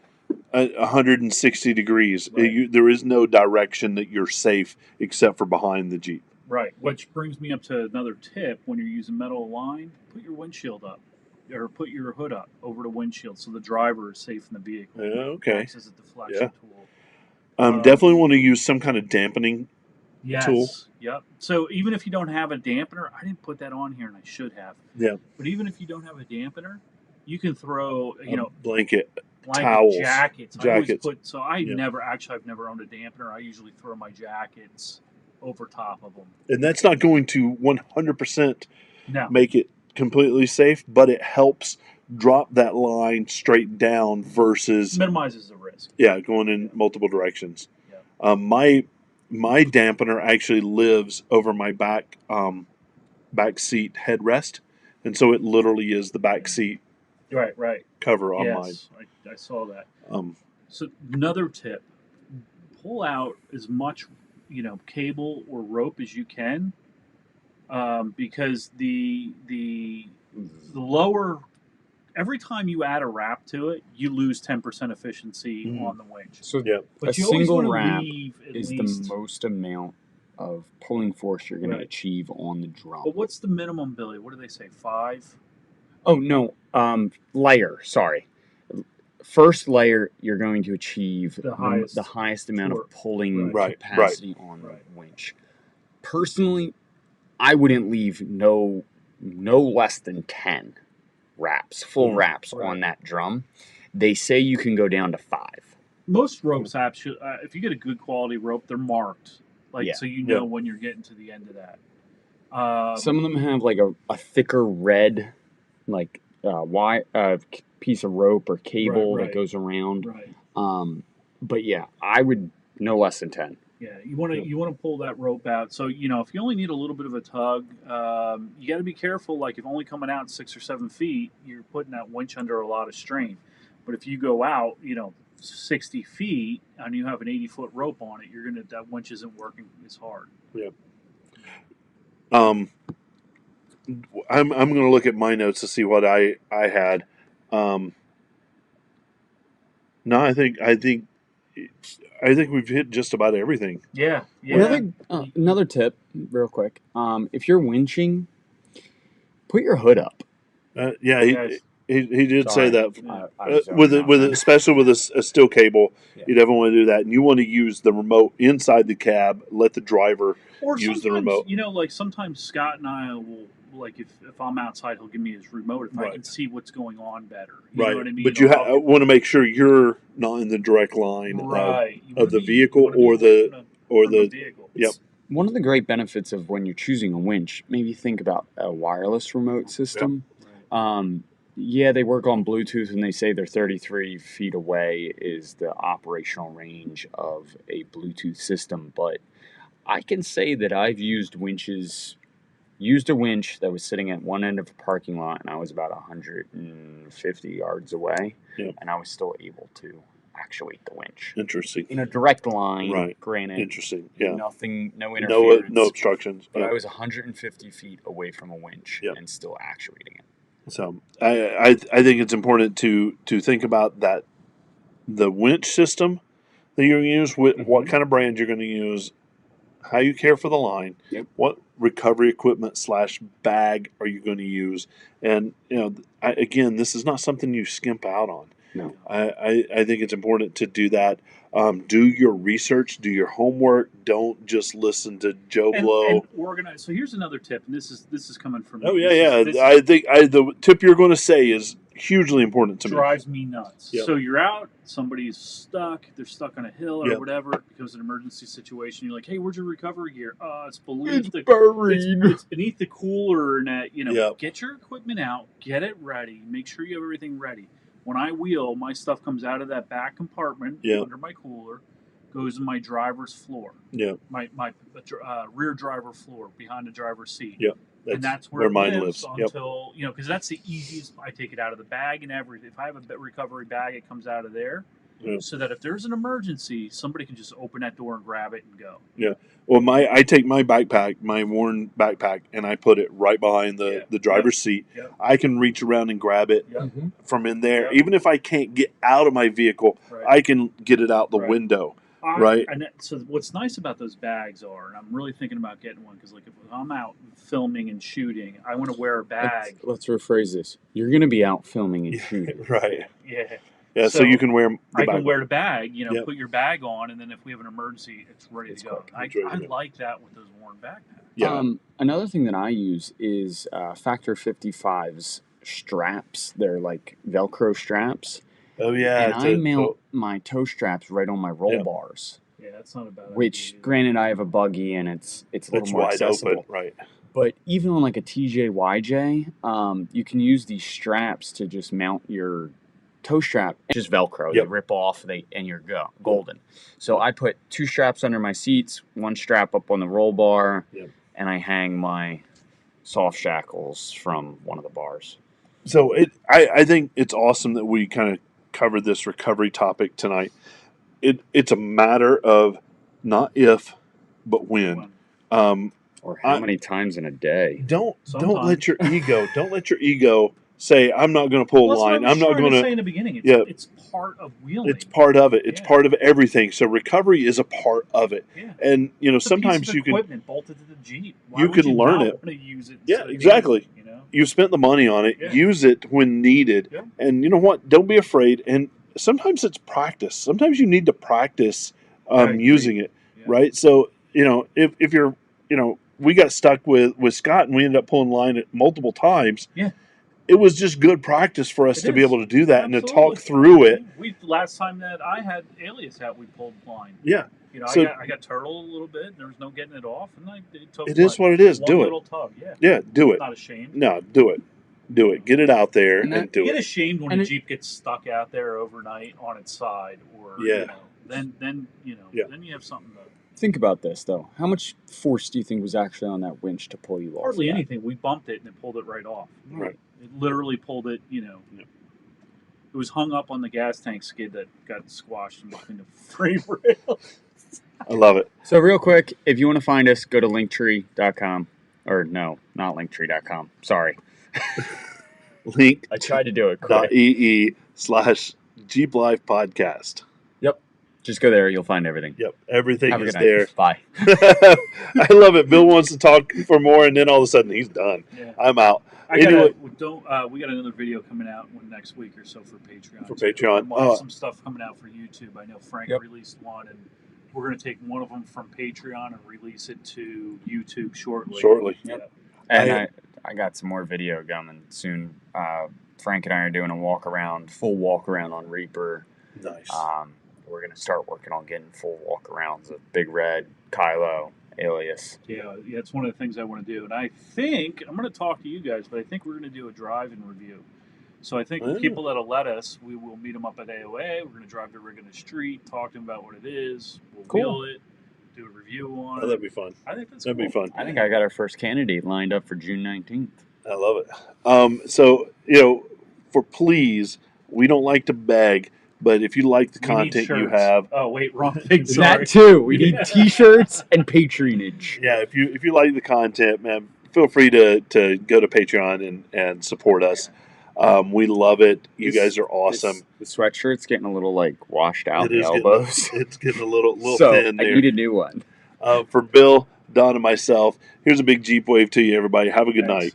160 degrees. Right. There is no direction that you're safe except for behind the Jeep. Right. Which brings me up to another tip: when you're using metal line, put your windshield up, or put your hood up over the windshield so the driver is safe in the vehicle. Okay. Acts as a deflection tool. Definitely want to use some kind of dampening tool. Yep. So even if you don't have a dampener, I didn't put that on here, and I should have. Yeah. But even if you don't have a dampener, you can throw blanket, towels, jackets. I've never owned a dampener. I usually throw my jackets over top of them. And that's not going to 100% No. make it completely safe, but it helps drop that line straight down versus minimizes the risk. Yeah, going in multiple directions. Yeah. My dampener actually lives over my back seat headrest, and so it literally is the back seat right cover on mine. I saw that. So another tip: pull out as much cable or rope as you can, because the lower, every time you add a wrap to it, you lose 10% efficiency on the winch. So but a single wrap is the most amount of pulling force you're going to achieve on the drum. But what's the minimum, Billy? What do they say? 5? Oh no, layer. Sorry. First layer, you're going to achieve the highest amount of pulling capacity on the winch. Personally, I wouldn't leave no less than 10 wraps, full wraps on that drum. They say you can go down to 5. Most ropes should, if you get a good quality rope, they're marked, so you know when you're getting to the end of that. Some of them have like a thicker red, like piece of rope or cable that goes around. Right. But yeah, I would no less than 10. Yeah, you want to pull that rope out. So if you only need a little bit of a tug, you got to be careful. Like if only coming out 6 or 7 feet, you're putting that winch under a lot of strain. But if you go out, 60 feet and you have an 80-foot rope on it, that winch isn't working as hard. Yeah. I'm going to look at my notes to see what I had. No, I think we've hit just about everything. Yeah. Another tip, real quick. If you're winching, put your hood up. He did say that especially with a steel cable, you definitely want to do that, and you want to use the remote inside the cab. Let the driver use the remote. Like sometimes Scott and I will, like if I'm outside, he'll give me his remote if I can see what's going on better. You know what I mean? But you want to make sure you're not in the direct line of the vehicle or the vehicle. Yep. One of the great benefits of when you're choosing a winch, maybe think about a wireless remote system. Yep. They work on Bluetooth, and they say they're 33 feet away is the operational range of a Bluetooth system. But I can say that I've used a winch that was sitting at one end of a parking lot, and I was about 150 yards away, and I was still able to actuate the winch. Interesting. In a direct line, right. Granted. Interesting. Yeah. No interference. No obstructions. But I was 150 feet away from a winch and still actuating it. So I think it's important to think about that, the winch system that you're going to use, what kind of brand you're going to use, how you care for the line, what recovery equipment / bag are you going to use, and again, this is not something you skimp out on. No, I think it's important to do that. Do your research, do your homework. Don't just listen to Joe Blow. And organize. So here's another tip, and this is coming from me. Oh yeah. I think the tip you're going to say is hugely important to me. Drives me nuts. Yep. So you're out, somebody's stuck, they're stuck on a hill or whatever. It becomes an emergency situation. You're like, hey, where's your recovery gear? It's beneath it's beneath the cooler, and get your equipment out, get it ready, make sure you have everything ready. When I wheel, my stuff comes out of that back compartment under my cooler, goes in my driver's floor. Yeah. My rear driver floor behind the driver's seat. Yeah. That's where mine lives until because that's the easiest. I take it out of the bag and everything. If I have a recovery bag, it comes out of there. Yeah. so that if there's an emergency, somebody can just open that door and grab it and go. Yeah. Well, I take my backpack, my worn backpack, and I put it right behind the driver's seat. Yep. I can reach around and grab it from in there. Yep. Even if I can't get out of my vehicle, I can get it out the window. Right. And so what's nice about those bags are, and I'm really thinking about getting one because, like, if I'm out filming and shooting, I want to wear a bag. Let's rephrase this. You're going to be out filming and shooting. Right. Yeah. Yeah. So you can wear the bag. I can wear the bag. Put your bag on, and then if we have an emergency, it's ready to go. I like that with those worn backpacks. Yeah. Another thing that I use is Factor 55's straps. They're like Velcro straps. Oh yeah, and I mount my toe straps right on my roll bars. Yeah, that's not a bad idea. Which, granted, I have a buggy and it's a little more accessible. Open, right? But even on like a TJ you can use these straps to just mount your toe strap. Just Velcro. They rip off. And you're golden. So I put 2 straps under my seats, 1 strap up on the roll bar, and I hang my soft shackles from one of the bars. So I think it's awesome that we kind of covered this recovery topic tonight. It's a matter of not if, but when. Or how many times in a day. Don't let your ego say, I'm not going to pull a line. I'm not going to say in the beginning. It's part of wheeling. It's part of it. It's part of everything. So recovery is a part of it. Yeah. And sometimes you equipment bolted to the Jeep. Why you can learn it. Use it. Yeah, exactly. You've spent the money on it. Yeah. Use it when needed. Yeah. And you know what? Don't be afraid. And sometimes it's practice. Sometimes you need to practice using it. Yeah. Right. So if you're we got stuck with Scott and we ended up pulling line multiple times. Yeah. It was just good practice for us to be able to do that and to talk through it. Last time that I had Alias out, we pulled line. Yeah. I got turtle a little bit. There was no getting it off, and it is what it is. Do it. Little tug. Yeah, do it. Not ashamed. No, do it. Do it. Get it out there and do it. Get ashamed when a Jeep gets stuck out there overnight on its side, or then you have something to. Think about this though. How much force do you think was actually on that winch to pull you off? Hardly anything. We bumped it and it pulled it right off. Right. It literally pulled it. It was hung up on the gas tank skid that got squashed in between the frame rails. I love it. So real quick, if you want to find us, go to linktree.com. Or no, not linktree.com. Sorry. Link. I tried to do it quick. .ee/jeeplife podcast. Yep. Just go there. You'll find everything. Yep. Everything is there. Bye. I love it. Bill wants to talk for more, and then all of a sudden he's done. Yeah. I'm out. We got another video coming out next week or so for Patreon. We'll have some stuff coming out for YouTube. I know Frank released one, and we're going to take one of them from Patreon and release it to YouTube shortly. Yep. And I got some more video coming soon. Frank and I are doing full walk around on Reaper. Nice. We're going to start working on getting full walk arounds of Big Red, Kylo, Alias. Yeah, it's one of the things I want to do. And I think, I'm going to talk to you guys, but I think we're going to do a drive-in review. So I think people that'll let us, we will meet them up at AOA. We're going to drive the rig in the street, talk to them about what it is. We'll wheel it, do a review on it. That'd be fun. I think that'd be fun. I think I got our first candidate lined up for June 19th. I love it. So, for please, we don't like to beg, but if you like the content you have. Oh, wait, wrong thing. Sorry. That too. We need t-shirts and patronage. Yeah, if you like the content, man, feel free to go to Patreon and support us. We love it. You guys are awesome. The sweatshirt's getting a little washed out the elbows. It's getting a little so thin there. I need a new one. For Bill, Don, and myself, here's a big Jeep wave to you, everybody. Have a good night.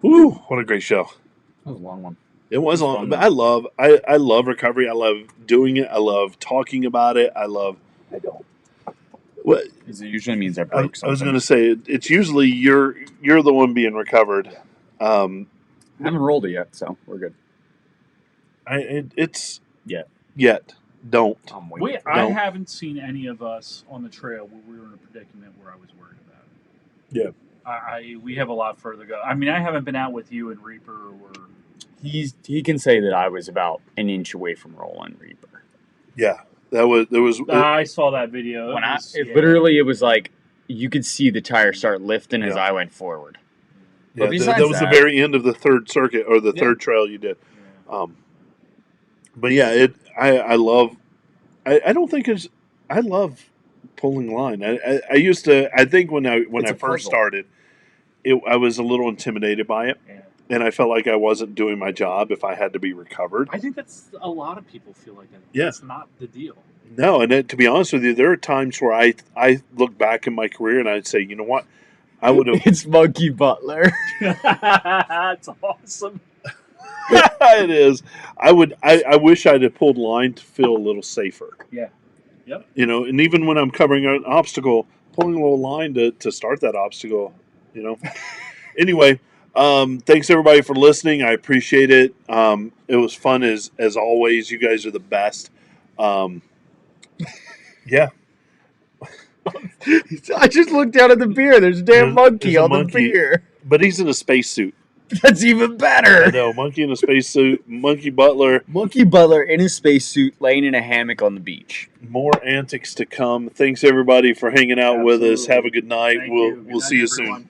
Woo! What a great show. That was a long one. It was long, but I love recovery. I love doing it. I love talking about it. I don't. What? Because it usually means I broke something. I was going to say it's usually you're the one being recovered. I haven't rolled it yet, so we're good. It's Yet. Don't. I haven't seen any of us on the trail where we were in a predicament where I was worried about it. Yeah. We have a lot further to go. I mean, I haven't been out with you and Reaper or. He can say that I was about an inch away from rolling Reaper. Yeah, there was. I saw that video. Literally, it was like you could see the tire start lifting as I went forward. Yeah, that was the very end of the third circuit or the third trail you did. Yeah. But yeah, I love. I don't think it's. I love pulling line. I used to. I think when I first started, I was a little intimidated by it. Yeah. And I felt like I wasn't doing my job if I had to be recovered. I think that's a lot of people feel like that. Yeah. That's not the deal. No, and to be honest with you, there are times where I look back in my career and I'd say, you know what, I would have. It's Monkey Butler. That's awesome. It is. I wish I'd have pulled line to feel a little safer. Yeah. Yep. You know, and even when I'm covering an obstacle, pulling a little line to start that obstacle. You know. Anyway. Thanks everybody for listening. I appreciate it. It was fun as always. You guys are the best. Yeah. I just looked down at the beer. There's a damn monkey on the beer. But he's in a spacesuit. That's even better. I know, monkey in a spacesuit. Monkey Butler. Monkey Butler in a spacesuit laying in a hammock on the beach. More antics to come. Thanks everybody for hanging out with us. Have a good night. We'll see you soon.